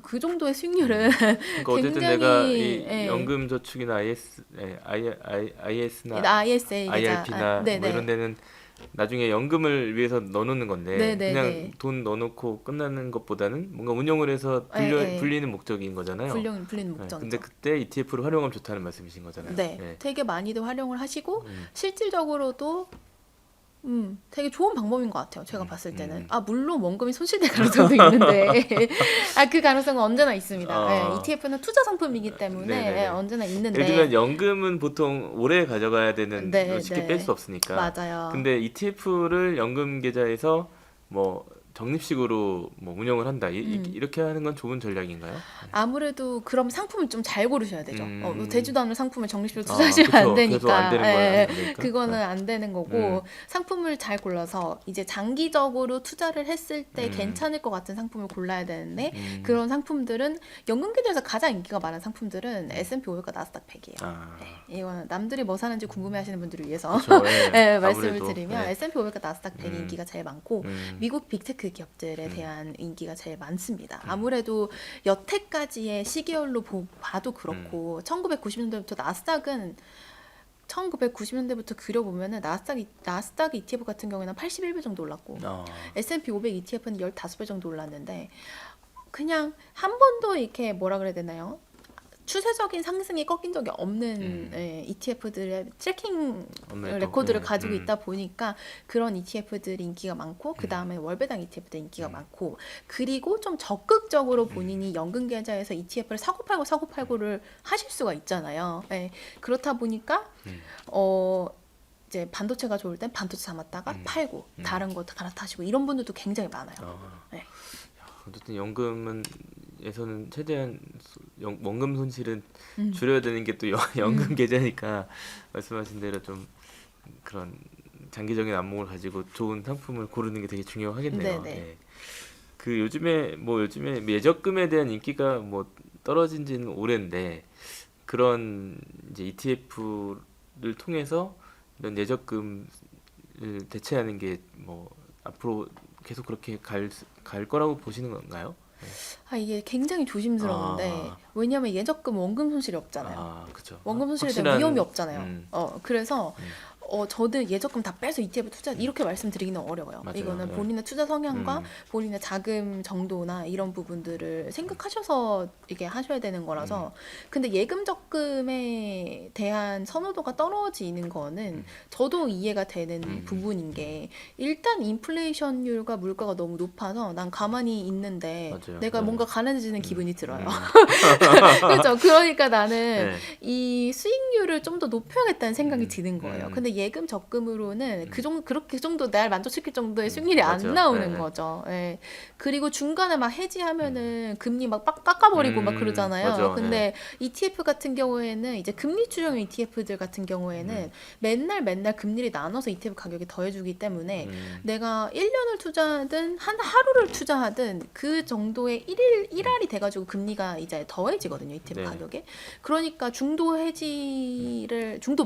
그 정도의 수익률은 그러니까 어쨌든 내가 이 굉장히 연금 저축이나 IS나 ISA 계좌 IRP나 뭐 이런 데는 나중에 연금을 위해서 넣어놓는 건데 그냥 돈 넣어놓고 끝나는 것보다는 뭔가 운용을 해서 불리는 목적인 거잖아요. 불리는 목적이죠. 근데 그때 ETF를 활용하면 좋다는 말씀이신 거잖아요. 네, 되게 많이도 활용을 하시고 실질적으로도 되게 좋은 방법인 것 같아요. 제가 봤을 때는. 물론 원금이 손실될 가능성도 있는데 그 가능성은 언제나 있습니다. ETF는 투자 상품이기 때문에 언제나 있는데 예를 들면 연금은 보통 오래 가져가야 되는 쉽게 뺄 수 없으니까. 맞아요. 근데 ETF를 연금 계좌에서 뭐 적립식으로 뭐 운영을 한다 이렇게 하는 건 좋은 전략인가요? 아무래도 그럼 상품을 좀 잘 고르셔야 되죠. 되지도 않는 상품을 적립식으로 투자하시면 안 되니까. 그래서 안 되는 거야. 그거는 안 되는 거고 상품을 잘 골라서 이제 장기적으로 투자를 했을 때 괜찮을 것 같은 상품을 골라야 되는데 그런 상품들은 연금 계좌에서 가장 인기가 많은 상품들은 S&P 500과 나스닥 100이에요. 이거는 남들이 뭐 사는지 궁금해하시는 분들을 위해서 말씀을 드리면 S&P 500과 나스닥 100이 인기가 제일 많고 미국 빅테크 기업들에 대한 인기가 제일 많습니다. 아무래도 여태까지의 시계열로 봐도 그렇고 1990년대부터 나스닥은 1990년대부터 그려보면은 나스닥 ETF 같은 경우에는 81배 정도 올랐고 S&P 500 ETF는 15배 정도 올랐는데 그냥 한 번도 이렇게 뭐라 그래야 되나요? 추세적인 상승이 꺾인 적이 없는 ETF들의 트래킹 레코드를 가지고 있다 보니까 그런 ETF들이 인기가 많고 그 다음에 월배당 ETF들 인기가 많고 그리고 좀 적극적으로 본인이 연금 계좌에서 ETF를 사고팔고를 하실 수가 있잖아요. 그렇다 보니까 이제 반도체가 좋을 땐 반도체 담았다가 팔고 다른 거 갈아타시고 이런 분들도 굉장히 많아요. 어쨌든 연금은 에서는 최대한 원금 손실은 음. 줄여야 되는 게 또 연금 계좌니까 말씀하신 대로 좀 그런 장기적인 안목을 가지고 좋은 상품을 고르는 게 되게 중요하겠네요. 네네. 예. 그 요즘에 예적금에 대한 인기가 뭐 떨어진 지는 오랜데 그런 이제 ETF를 통해서 이런 예적금을 대체하는 게 뭐 앞으로 계속 그렇게 갈 거라고 보시는 건가요? 아, 이게 굉장히 조심스러운데 아, 왜냐면 예적금 원금 손실이 없잖아요. 그쵸. 원금 손실에 대한 확실한, 위험이 없잖아요. 음, 그래서 음, 저는 예적금 다 빼서 ETF 투자 이렇게 말씀드리기는 어려워요. 맞아요. 이거는 예. 본인의 투자 성향과 음, 본인의 자금 정도나 이런 부분들을 생각하셔서 이게 하셔야 되는 거라서. 근데 예금 적금에 대한 선호도가 떨어지는 거는 저도 이해가 되는 부분인 게 일단 인플레이션율과 물가가 너무 높아서 난 가만히 있는데 맞아요. 내가 네. 뭔가 가난해지는 기분이 들어요. 음, 그렇죠. 그러니까 나는 네. 이 수익률을 좀 더 높여야겠다는 생각이 드는 거예요. 음. 근데 예금 적금으로는 그 정도 날 만족시킬 정도의 수익률이 안 맞죠. 나오는 네. 거죠. 예. 그리고 중간에 막 해지하면은 금리 막 깎아버리고 막 그러잖아요. 맞아. 근데 ETF 같은 경우에는 이제 금리 추정 ETF들 같은 경우에는 맨날 금리를 나눠서 ETF 가격이 더해주기 때문에 내가 1년을 투자하든 한 하루를 투자하든 그 정도의 1알이 돼가지고 금리가 이제 더해지거든요. ETF 네. 가격에. 그러니까 중도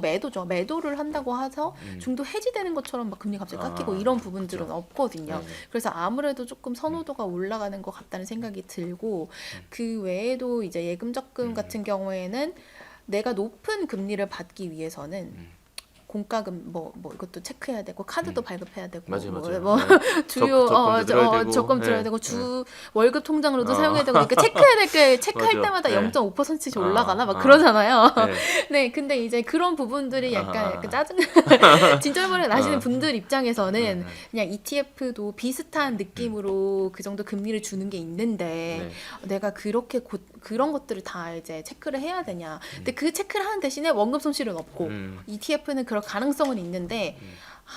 매도죠. 매도를 한다고 해서 중도 해지되는 것처럼 막 금리 갑자기 깎이고 이런 부분들은 그쵸. 없거든요. 네. 그래서 아무래도 조금 선호도가 올라가는 것 같다는 생각이 들고 그 외에도 이제 예금 적금 같은 경우에는 내가 높은 금리를 받기 위해서는 공과금 뭐 이것도 체크해야 되고 카드도 발급해야 되고 맞아요. 주요 적금도 들어야 되고. 적금 들어야 네. 되고 네. 월급 통장으로도 어. 사용해야 되고 그러니까 체크해야 될 게 체크할 맞아. 때마다 네. 0.5%씩 올라가나 막 어. 그러잖아요. 네. 네, 근데 이제 그런 부분들이 약간 짜증 진절머리가 나시는 어. 분들 입장에서는 네. 그냥 ETF도 비슷한 느낌으로 그 정도 금리를 주는 게 있는데 네. 내가 그렇게 그런 것들을 다 이제 체크를 해야 되냐. 근데 그 체크를 하는 대신에 원금 손실은 없고 ETF는 그럴 가능성은 있는데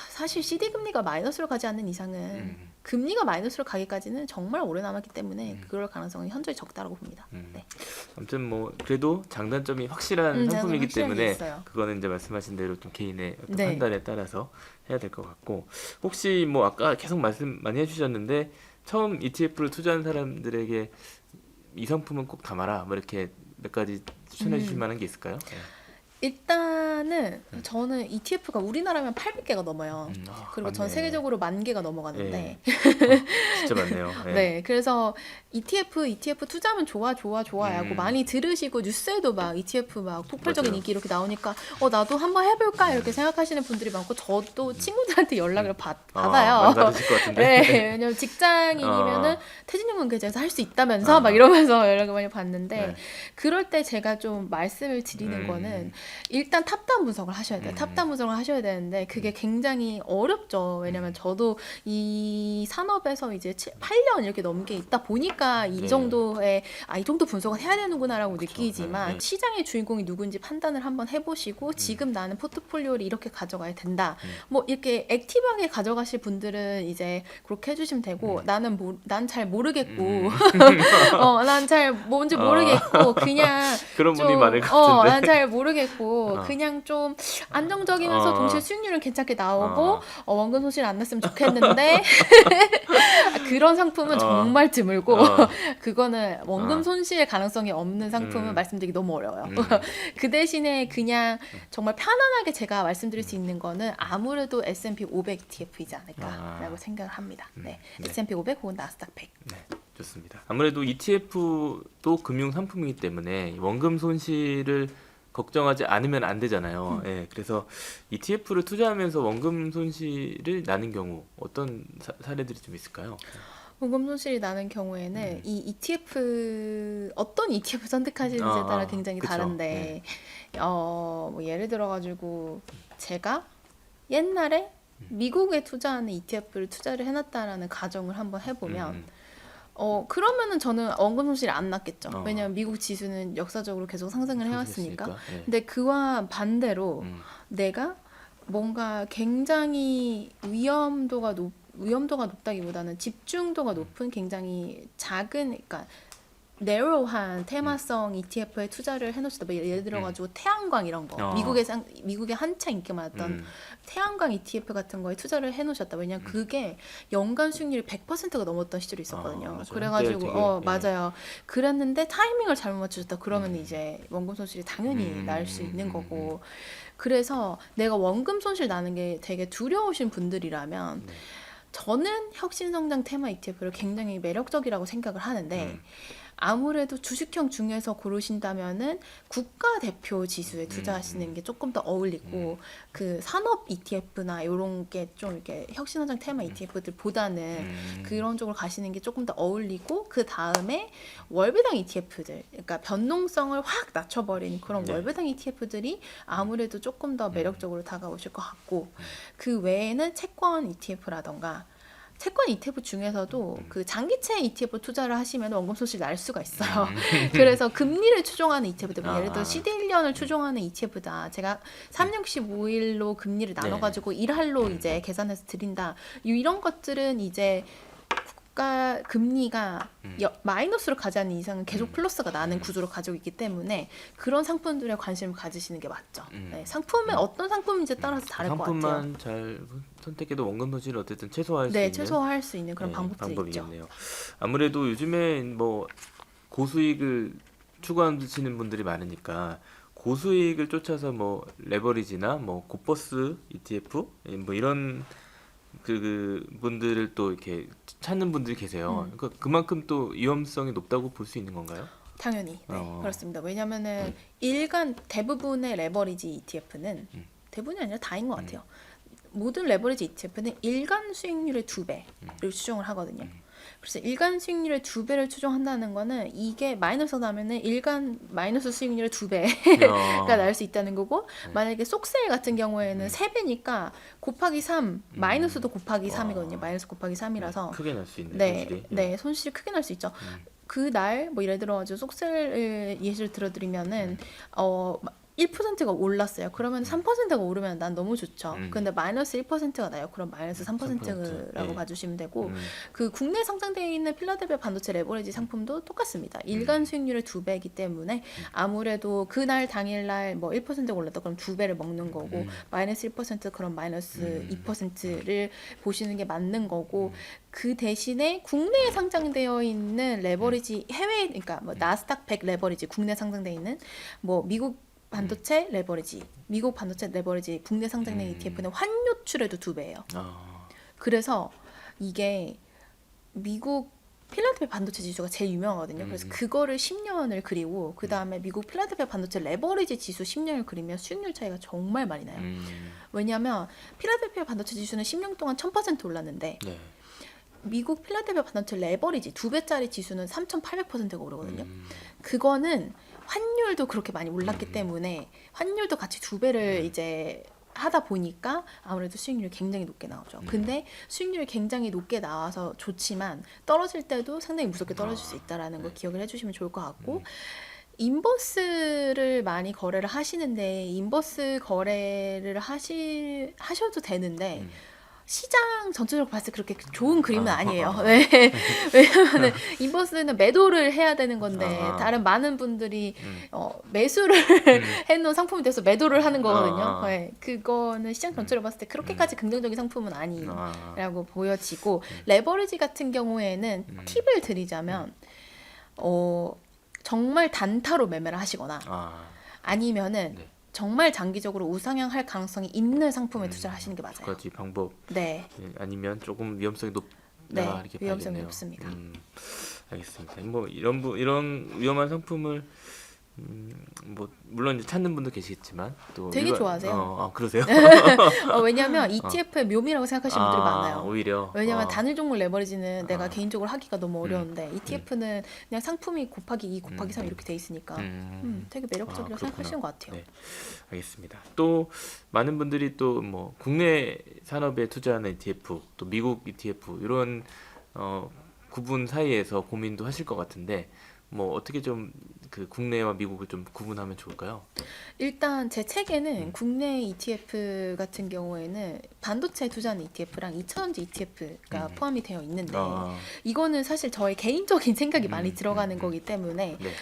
사실 CD 금리가 마이너스로 가지 않는 이상은 금리가 마이너스로 가기까지는 정말 오래 남았기 때문에 그럴 가능성은 현저히 적다라고 봅니다. 네. 아무튼 뭐 그래도 장단점이 확실한 장단점이 상품이기 확실하게 때문에 있어요. 그거는 이제 말씀하신 대로 좀 개인의 어떤 네. 판단에 따라서 해야 될 것 같고 혹시 뭐 아까 계속 말씀 많이 해주셨는데 처음 ETF를 투자한 사람들에게 이 상품은 꼭 담아라 뭐 이렇게 몇 가지 추천해 주실 만한 게 있을까요? 네. 일단은 저는 ETF가 우리나라면 800개가 넘어요. 그리고 전 맞네. 세계적으로 10,000개가 넘어가는데 네. 진짜 많네요. 네. 네, 그래서 ETF 투자하면 좋아하고 많이 들으시고 뉴스에도 막 ETF 막 폭발적인 맞아요. 인기 이렇게 나오니까 나도 한번 해볼까 이렇게 생각하시는 분들이 많고 저도 친구들한테 연락을 받아요. 많이 받으실 것 같은데. 네, 왜냐면 직장인이면은 어. 퇴직연금 계좌에서 할 수 있다면서 막 이러면서 연락을 많이 받는데 네. 그럴 때 제가 좀 말씀을 드리는 거는 일단 탑다운 분석을 하셔야 돼요. 탑다운 분석을 하셔야 되는데 그게 굉장히 어렵죠. 왜냐면 저도 이 산업에서 이제 8년 이렇게 넘게 있다 보니까 이 네. 정도의 이 정도 분석은 해야 되는구나라고 그쵸. 느끼지만 네. 시장의 주인공이 누군지 판단을 한번 해보시고 지금 나는 포트폴리오를 이렇게 가져가야 된다. 뭐 이렇게 액티브하게 가져가실 분들은 이제 그렇게 해주시면 되고 난 잘 모르겠고 난 잘 뭔지 모르겠고 그냥 그런 분이 좀, 많을 것 같은데. 난 잘 모르겠고 그냥 좀 안정적이면서 동시에 수익률은 괜찮게 나오고 원금 손실 안 났으면 좋겠는데 그런 상품은 정말 드물고 그거는 원금 손실 가능성이 없는 상품은 말씀드리기 너무 어려워요. 그 대신에 그냥 정말 편안하게 제가 말씀드릴 수 있는 거는 아무래도 S&P 500 ETF이지 않을까라고 생각을 합니다. 네. 네. S&P 500 혹은 나스닥 100. 네, 좋습니다. 아무래도 ETF도 금융 상품이기 때문에 원금 손실을 걱정하지 않으면 안 되잖아요. 예, 그래서 ETF를 투자하면서 원금 손실을 나는 경우 어떤 사례들이 좀 있을까요? 원금 손실이 나는 경우에는 이 ETF 어떤 ETF 선택하시는지에 따라 굉장히 그쵸. 다른데 뭐 예를 들어 가지고 제가 옛날에 미국에 투자하는 ETF를 투자를 해놨다라는 가정을 한번 해보면 그러면은 저는 원금 손실이 안 났겠죠. 왜냐면 미국 지수는 역사적으로 계속 상승을 해왔으니까. 네. 근데 그와 반대로 내가 뭔가 굉장히 위험도가 높다기보다는 집중도가 높은 굉장히 작은, 그러니까 내로한 테마성 ETF에 투자를 해놓으시다. 뭐 예를 들어가지고 태양광 이런 거, 어. 미국에 한창 인기 많았던 태양광 ETF 같은 거에 투자를 해놓으셨다. 왜냐면 그게 연간 수익률이 100%가 넘었던 시절이 있었거든요. 맞아요. 그래가지고 그때 되게, 맞아요. 그랬는데 타이밍을 잘못 맞추셨다. 그러면 이제 원금 손실이 당연히 날 수 있는 거고. 그래서 내가 원금 손실 나는 게 되게 두려우신 분들이라면 네. 저는 혁신성장 테마 ETF를 굉장히 매력적이라고 생각을 하는데 아무래도 주식형 중에서 고르신다면은 국가대표 지수에 투자하시는 게 조금 더 어울리고 그 산업 ETF나 이런 게 좀 이렇게 혁신성장 테마 ETF들보다는 그런 쪽으로 가시는 게 조금 더 어울리고 그 다음에 월배당 ETF들, 그러니까 변동성을 확 낮춰버린 그런 네. 월배당 ETF들이 아무래도 조금 더 매력적으로 다가오실 것 같고 그 외에는 채권 ETF라던가 채권 ETF 중에서도 그 장기채 ETF 투자를 하시면 원금 손실 날 수가 있어요. 그래서 금리를 추종하는 ETF들, 뭐 예를 들어 CD1년을 추종하는 ETF다. 제가 365일로 금리를 나눠가지고 1할로 이제 계산해서 드린다. 이런 것들은 이제 국가 금리가 마이너스로 가지 않는 이상은 계속 플러스가 나는 구조를 가지고 있기 때문에 그런 상품들에 관심을 가지시는 게 맞죠. 네, 상품은 어떤 상품인지에 따라서 다를 것 같아요. 상품만 잘 선택해도 원금 손실을 어쨌든 최소화할 수 네, 있는 최소화할 수 있는 그런 방법들이 있죠. 방법이겠네요. 아무래도 요즘에 뭐 고수익을 추구하시는 분들이 많으니까 고수익을 쫓아서 뭐 레버리지나 뭐 고버스 ETF 뭐 이런 그 분들을 또 이렇게 찾는 분들이 계세요. 그러니까 그만큼 또 위험성이 높다고 볼 수 있는 건가요? 당연히 그렇습니다. 왜냐면은 일간 대부분의 레버리지 ETF는 대부분이 아니라 다인 것 같아요. 모든 레버리지 ETF는 일간 수익률의 2배를 추정을 하거든요. 그래서 일간 수익률의 2배를 추정한다는 거는 이게 마이너스가 나면은 일간 마이너스 수익률의 2배가 날 수 있다는 거고 만약에 속세일 같은 경우에는 3배니까 곱하기 3 마이너스도 곱하기 3이거든요. 마이너스 곱하기 3이라서 크게 날 수 있는 네, 손실이. 네, 손실이 크게 날 수 있죠. 그날 뭐 예를 들어가지고 속세일 예시를 들어드리면은 1%가 올랐어요. 그러면 3%가 오르면 난 너무 좋죠. 근데 마이너스 1%가 나요. 그럼 마이너스 3%라고 예. 봐주시면 되고 그 국내에 상장되어 있는 필라델피아 반도체 레버리지 상품도 똑같습니다. 일간 수익률의 2배이기 때문에 아무래도 그날 당일날 뭐 1%가 올랐다 그럼 2배를 먹는 거고 마이너스 1% 그럼 마이너스 2%를 보시는 게 맞는 거고 그 대신에 국내에 상장되어 있는 레버리지 해외 그러니까 뭐 나스닥 100 레버리지 국내 상장되어 있는 뭐 미국 반도체 레버리지, 미국 반도체 레버리지 국내 상장된 ETF는 환율출에도 2배예요. 그래서 이게 미국 필라델피아 반도체 지수가 제일 유명하거든요. 그래서 그거를 10년을 그리고 그 다음에 미국 필라델피아 반도체 레버리지 지수 10년을 그리면 수익률 차이가 정말 많이 나요. 왜냐하면 필라델피아 반도체 지수는 10년 동안 1000% 올랐는데 네. 미국 필라델피아 반도체 레버리지 2배짜리 지수는 3,800%가 오르거든요. 그거는 환율도 그렇게 많이 올랐기 때문에 환율도 같이 2배를 이제 하다 보니까 아무래도 수익률이 굉장히 높게 나오죠. 근데 수익률이 굉장히 높게 나와서 좋지만 떨어질 때도 상당히 무섭게 떨어질 수 있다라는 걸 기억을 해주시면 좋을 것 같고 인버스를 많이 거래를 하시는데 인버스 거래를 하셔도 되는데 시장 전체적으로 봤을 때 그렇게 좋은 그림은 아니에요. 네. 왜냐면은 인버스는 매도를 해야 되는 건데 다른 많은 분들이 매수를 해놓은 상품이 돼서 매도를 하는 거거든요. 네. 그거는 시장 전체로 봤을 때 그렇게까지 긍정적인 상품은 아니라고 보여지고 레버리지 같은 경우에는 팁을 드리자면 정말 단타로 매매를 하시거나 아니면은 네. 정말 장기적으로 우상향할 가능성이 있는 상품에 투자를 하시는 게 맞아요. 두 가지 방법. 네. 아니면 조금 위험성이 높다 네, 이렇게 위험성이 봐야겠네요. 높습니다. 알겠습니다. 뭐 이런 위험한 상품을 뭐 물론 이제 찾는 분도 계시겠지만 또 되게 좋아하세요. 그러세요? 왜냐하면 ETF의 묘미라고 생각하시는 분들이 많아요. 오히려. 왜냐면 단일 종목 레버리지는 내가 개인적으로 하기가 너무 어려운데 ETF는 그냥 상품이 곱하기 2 곱하기 3 이렇게 돼 있으니까 되게 매력적이라고 생각하시는 것 같아요. 네, 알겠습니다. 또 많은 분들이 또 뭐 국내 산업에 투자하는 ETF, 또 미국 ETF 이런 구분 사이에서 고민도 하실 것 같은데 뭐 어떻게 좀 그 국내와 미국을 좀 구분하면 좋을까요? 일단 제 책에는 국내 ETF 같은 경우에는 반도체 투자하는 ETF랑 2차전지 ETF가 포함이 되어 있는데 아, 이거는 사실 저의 개인적인 생각이 많이 음, 들어가는 거기 때문에 네.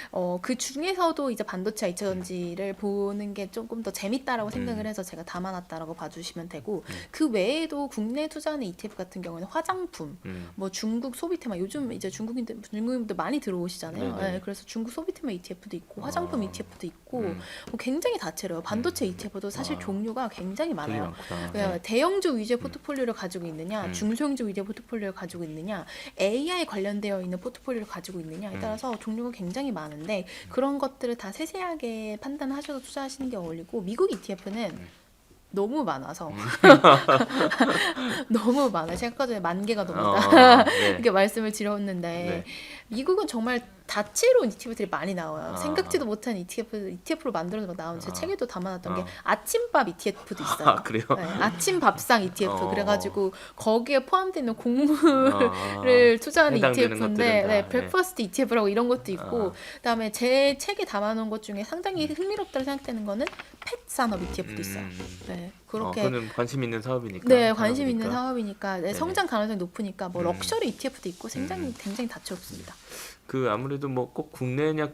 그 중에서도 이제 반도체 2차전지를 보는 게 조금 더 재밌다라고 생각을 해서 제가 담아놨다라고 봐주시면 되고 그 외에도 국내 투자하는 ETF 같은 경우는 화장품, 뭐 중국 소비테마 요즘 이제 중국인들 많이 들어오시잖아요. 네네. 네, 그래서 중국 소비테마 ETF도 있고 화장품 아. ETF도 있고 뭐 굉장히 다채로워요. 반도체 ETF도 사실 아. 종류가 굉장히 되게 많아요. 많구나. 왜 대형주 위주의 포트폴리오를 가지고 있느냐, 음. 중소형주 위주의 포트폴리오를 가지고 있느냐, AI 관련되어 있는 포트폴리오를 가지고 있느냐에 따라서 종류가 굉장히 많은데 그런 것들을 다 세세하게 판단하셔서 투자하시는 게 어울리고 미국 ETF는 너무 많아서 너무 많아요. 제가 아까 전에 10,000개가 넘는다 네. 이렇게 말씀을 드렸는데 네. 미국은 정말 다채로운 ETF들이 많이 나와요. 아. 생각지도 못한 ETF로 만들어서 나온 제 아. 책에도 담아놨던 게 아. 아침밥 ETF도 있어요. 아, 그래요? 네, 아침 밥상 ETF 그래가지고 거기에 포함되어 있는 아, 곡물을 투자하는 해당되는 ETF인데 것들은 다, 네, 브렉퍼스트 ETF라고 이런 것도 있고 아. 그다음에 제 책에 담아놓은 것 중에 상당히 흥미롭다고 생각되는 거는 펫 산업 ETF도 있어요. 네, 그렇게 그거는 관심 있는 사업이니까. 네, 관심 산업이니까. 있는 사업이니까 네, 네네. 성장 가능성이 높으니까 뭐 럭셔리 ETF도 있고 굉장히 다채롭습니다. 그 아무래도 뭐 꼭 국내냐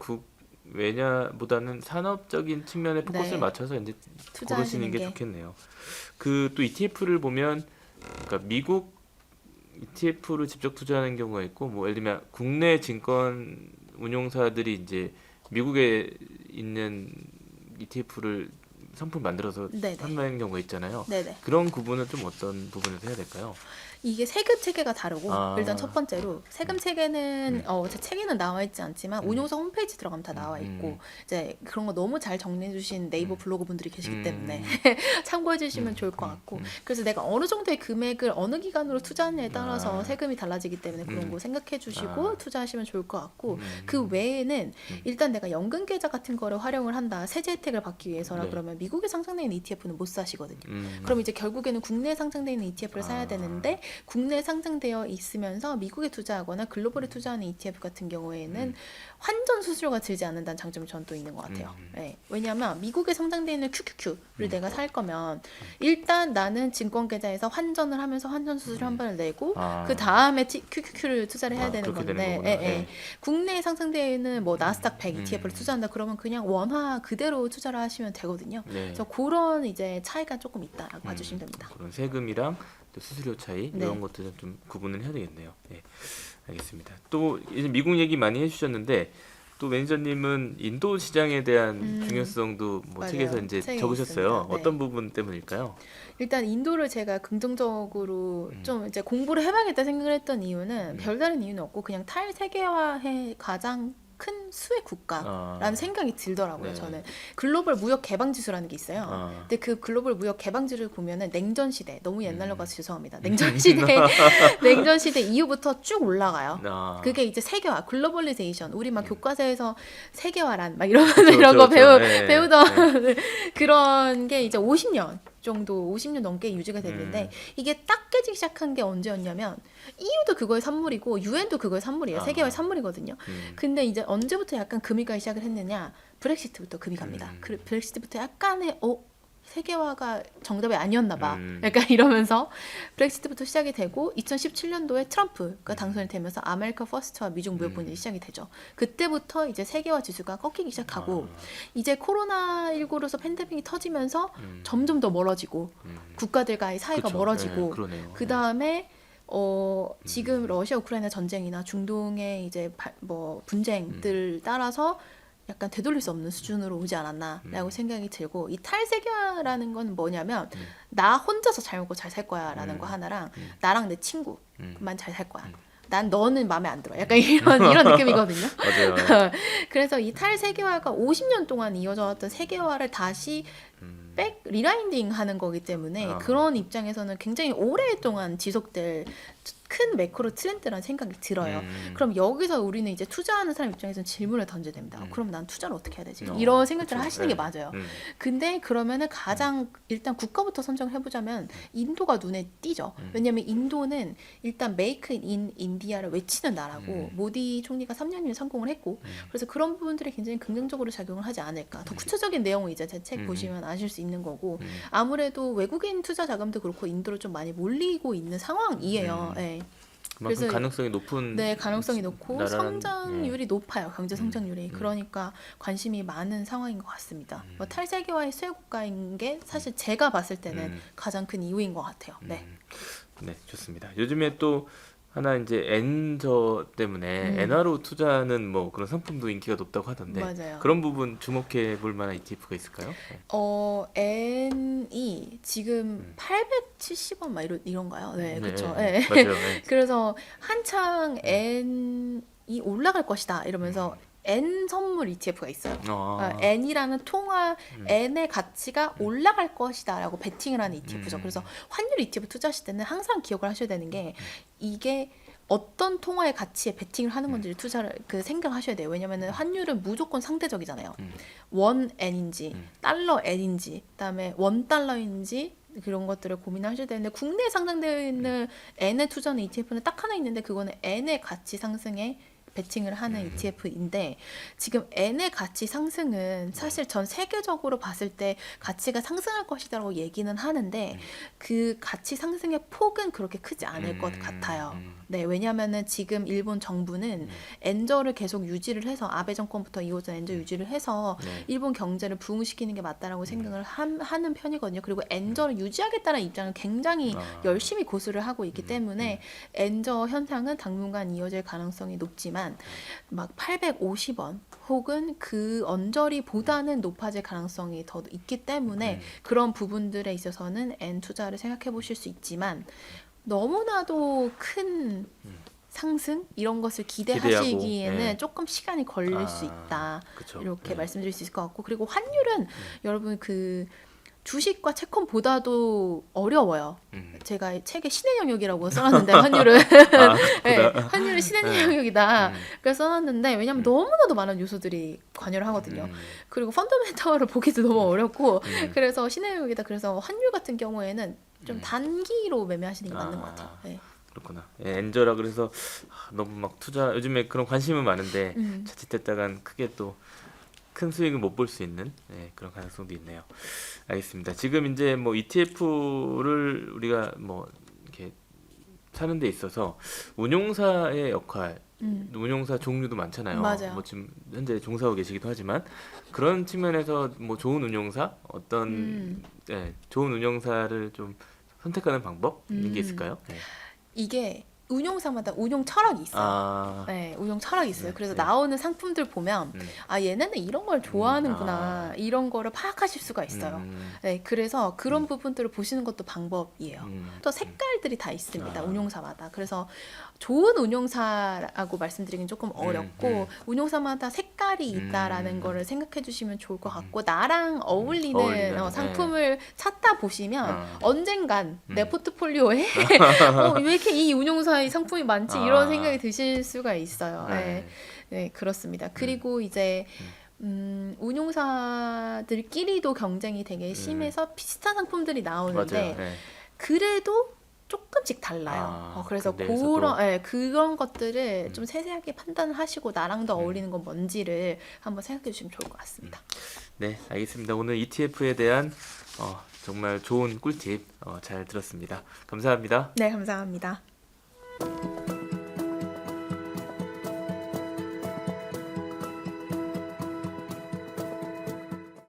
국외냐보다는 산업적인 측면에 포커스를 네. 맞춰서 이제 투자하시는 고르시는 게 게. 좋겠네요. 그 또 ETF를 보면 그러니까 미국 ETF로 직접 투자하는 경우가 있고 뭐 예를 들면 국내 증권 운용사들이 이제 미국에 있는 ETF를 상품 만들어서 네네. 판매하는 경우가 있잖아요. 네네. 그런 구분은 좀 어떤 부분에서 해야 될까요? 이게 세금 체계가 다르고 아. 일단 첫 번째로 세금 체계는 제 책에는 나와 있지 않지만 운용사 홈페이지 들어가면 다 나와 있고 이제 그런 거 너무 잘 정리해 주신 네이버 블로그 분들이 계시기 때문에 참고해 주시면 좋을 것 같고 그래서 내가 어느 정도의 금액을 어느 기간으로 투자하느냐에 따라서 아. 세금이 달라지기 때문에 그런 거 생각해 주시고 아. 투자하시면 좋을 것 같고 그 외에는 일단 내가 연금 계좌 같은 거를 활용을 한다 세제 혜택을 받기 위해서라 네. 그러면 미국에 상장되어 있는 ETF는 못 사시거든요. 음. 그럼 이제 결국에는 국내에 상장되어 있는 ETF를 사야 아. 되는데 국내에 상장되어 있으면서 미국에 투자하거나 글로벌에 투자하는 ETF 같은 경우에는 환전 수수료가 들지 않는다는 장점이 저는 또 있는 것 같아요. 네. 왜냐하면 미국에 상장되어 있는 QQQ를 내가 살 거면 일단 나는 증권 계좌에서 환전을 하면서 환전 수수료 한 번을 내고 아. 그 다음에 QQQ를 투자를 해야 아, 되는 그렇게 건데 되는 거구나. 네. 국내에 상장되어 있는 뭐 나스닥 100 ETF를 투자한다 그러면 그냥 원화 그대로 투자를 하시면 되거든요. 네. 그래서 그런 이제 차이가 조금 있다라고 봐주시면 됩니다. 그런 세금이랑 또 수수료 차이 네. 이런 것들은 좀 구분을 해야 되겠네요. 네, 알겠습니다. 또 이제 미국 얘기 많이 해주셨는데 또 매니저님은 인도 시장에 대한 중요성도 뭐 맞아요. 책에서 이제 책에 적으셨어요. 있습니다. 네. 어떤 부분 때문일까요? 일단 인도를 제가 긍정적으로 좀 이제 공부를 해봐야겠다 생각을 했던 이유는 별다른 이유는 없고 그냥 탈세계화의 가장 큰 수혜 국가라는 아. 생각이 들더라고요. 네. 저는 글로벌 무역 개방 지수라는 게 있어요. 아. 근데 그 글로벌 무역 개방 지수를 보면은 냉전 시대 너무 옛날로 가서 죄송합니다. 냉전 시대 냉전 시대 이후부터 쭉 올라가요. 아. 그게 이제 세계화, 글로벌리제이션. 우리 막 교과서에서 세계화란 막 이런 그쵸, 이런 거 그쵸, 그쵸. 네, 배우던 그런 게 이제 50년 정도 50년 넘게 유지가 됐는데 이게 딱 깨지기 시작한 게 언제였냐면 EU도 그거의 산물이고 유엔도 그거의 산물이에요. 아. 세계화의 산물이거든요. 근데 이제 언제부터 약간 금이 가기 시작을 했느냐? 브렉시트부터 금이 갑니다. 브렉시트부터 약간의 세계화가 정답이 아니었나 봐. 약간 이러면서 브렉시트부터 시작이 되고 2017년도에 트럼프가 당선이 되면서 아메리카 퍼스트와 미중 무역 분쟁이 시작이 되죠. 그때부터 이제 세계화 지수가 꺾이기 시작하고 이제 코로나19로서 팬데믹이 터지면서 점점 더 멀어지고 국가들과의 사이가 그쵸. 멀어지고 네, 그러네요. 그 다음에 지금 러시아 우크라이나 전쟁이나 중동의 이제 뭐 분쟁들 따라서 약간 되돌릴 수 없는 수준으로 오지 않았나라고 생각이 들고 이 탈세계화라는 건 뭐냐면 나 혼자서 잘 먹고 잘 살 거야라는 거 하나랑 나랑 내 친구만 잘 살 거야. 난 너는 마음에 안 들어. 약간 이런 느낌이거든요. 맞아요. 그래서 이 탈세계화가 50년 동안 이어져 왔던 세계화를 다시 리라인딩 하는 거기 때문에 아. 그런 입장에서는 굉장히 오랫동안 지속될 큰 매크로 트렌드라는 생각이 들어요. 그럼 여기서 우리는 이제 투자하는 사람 입장에서는 질문을 던져야 됩니다. 그럼 난 투자를 어떻게 해야 되지? 이런 생각들을 그쵸. 하시는 게 맞아요. 근데 그러면은 가장 일단 국가부터 선정을 해보자면 인도가 눈에 띄죠. 왜냐면 인도는 일단 메이크 인 인디아를 외치는 나라고 모디 총리가 3년이면 성공을 했고 그래서 그런 부분들이 굉장히 긍정적으로 작용을 하지 않을까. 더 구체적인 내용은 이제 제 책 보시면 아실 수 있는 거고 아무래도 외국인 투자 자금도 그렇고 인도로 좀 많이 몰리고 있는 상황이에요. 네. 그만큼 그래서 가능성이 높은 네, 가능성이 높고 나라는- 성장률이 높아요. 경제 성장률이. 그러니까 관심이 많은 상황인 것 같습니다. 뭐 탈세계화의 수혜 국가인 게 사실 제가 봤을 때는 가장 큰 이유인 것 같아요. 네. 네, 좋습니다. 요즘에 또 하나 이제 엔저 때문에 엔화로 투자하는 뭐 그런 상품도 인기가 높다고 하던데 맞아요. 그런 부분 주목해 볼 만한 ETF가 있을까요? 네. N이 지금 870원 막 이런가요? 네, 그렇죠. 네. 맞아요. 네. 그래서 한창 N이 올라갈 것이다 이러면서 N 선물 ETF가 있어요. N이라는 통화 N의 가치가 올라갈 것이다라고 베팅을 하는 ETF죠. 그래서 환율 ETF 투자하실 때는 항상 기억을 하셔야 되는 게 이게 어떤 통화의 가치에 베팅을 하는 건지를 투자를 생각하셔야 돼요. 왜냐면은 환율은 무조건 상대적이잖아요. 원 N인지 달러 N인지 그다음에 원 달러인지 그런 것들을 고민하셔야 되는데 국내에 상장되어 있는 N에 투자하는 ETF는 딱 하나 있는데 그거는 N의 가치 상승에 베팅을 하는 ETF인데 지금 N의 가치 상승은 사실 전 세계적으로 봤을 때 가치가 상승할 것이라고 얘기는 하는데 그 가치 상승의 폭은 그렇게 크지 않을 것 같아요. 네, 왜냐하면은 지금 일본 정부는 엔저를 계속 유지를 해서 아베 정권부터 이어진 엔저 유지를 해서 일본 경제를 부흥시키는 게 맞다라고 생각을 하는 편이거든요. 그리고 엔저를 유지하겠다는 입장을 굉장히 열심히 고수를 하고 있기 때문에 엔저 현상은 당분간 이어질 가능성이 높지만 막 850원 혹은 그 언저리보다는 높아질 가능성이 더 있기 때문에 그런 부분들에 있어서는 N 투자를 생각해 보실 수 있지만 너무나도 큰 상승 이런 것을 기대하시기에는 기대하고, 조금 시간이 걸릴 수 있다. 그쵸. 이렇게 네. 말씀드릴 수 있을 것 같고 그리고 환율은 여러분 그 주식과 채권보다도 어려워요. 제가 책에 신의 영역이라고 써놨는데 환율은 네, 환율은 신의 영역이다. 그래서 써놨는데 왜냐면 너무나도 많은 요소들이 관여를 하거든요. 그리고 펀더멘털을 보기도 너무 어렵고 그래서 신의 영역이다. 그래서 환율 같은 경우에는 좀 단기로 매매하시는 게 맞는 것 같아요. 네. 그렇구나. 예, 엔저라 그래서 너무 막 투자 요즘에 그런 관심은 많은데 자칫했다간 크게 또 큰 수익을 못 볼 수 있는 그런 가능성도 있네요. 알겠습니다. 지금 이제 뭐 ETF를 우리가 뭐 이렇게 사는 데 있어서 운용사의 역할, 운용사 종류도 많잖아요. 맞아요. 뭐 지금 현재 종사하고 계시기도 하지만 그런 측면에서 뭐 좋은 운용사, 어떤 좋은 운용사를 좀 선택하는 방법 이런 게 있을까요? 네. 이게 운용사마다 운용 철학이 있어요. 네, 운용 철학이 있어요. 그래서 나오는 상품들 보면 아 얘네는 이런 걸 좋아하는구나 이런 거를 파악하실 수가 있어요. 네, 그래서 그런 부분들을 보시는 것도 방법이에요. 또 색깔들이 다 있습니다. 운용사마다. 그래서 좋은 운용사라고 말씀드리긴 조금 어렵고 운용사마다 색깔이 있다라는 거를 생각해 주시면 좋을 것 같고 나랑 어울리는 상품을 찾다 보시면 언젠간 내 포트폴리오에 왜 이렇게 이 운용사의 상품이 많지 이런 생각이 드실 수가 있어요. 네, 네 그렇습니다. 그리고 이제 운용사들끼리도 경쟁이 되게 심해서 비슷한 상품들이 나오는데 맞아요. 그래도 조금씩 달라요. 그래서 그런 것들을 좀 세세하게 판단을 하시고 나랑 더 어울리는 건 뭔지를 한번 생각해 주시면 좋을 것 같습니다. 네, 알겠습니다. 오늘 ETF에 대한 정말 좋은 꿀팁 잘 들었습니다. 감사합니다. 네, 감사합니다.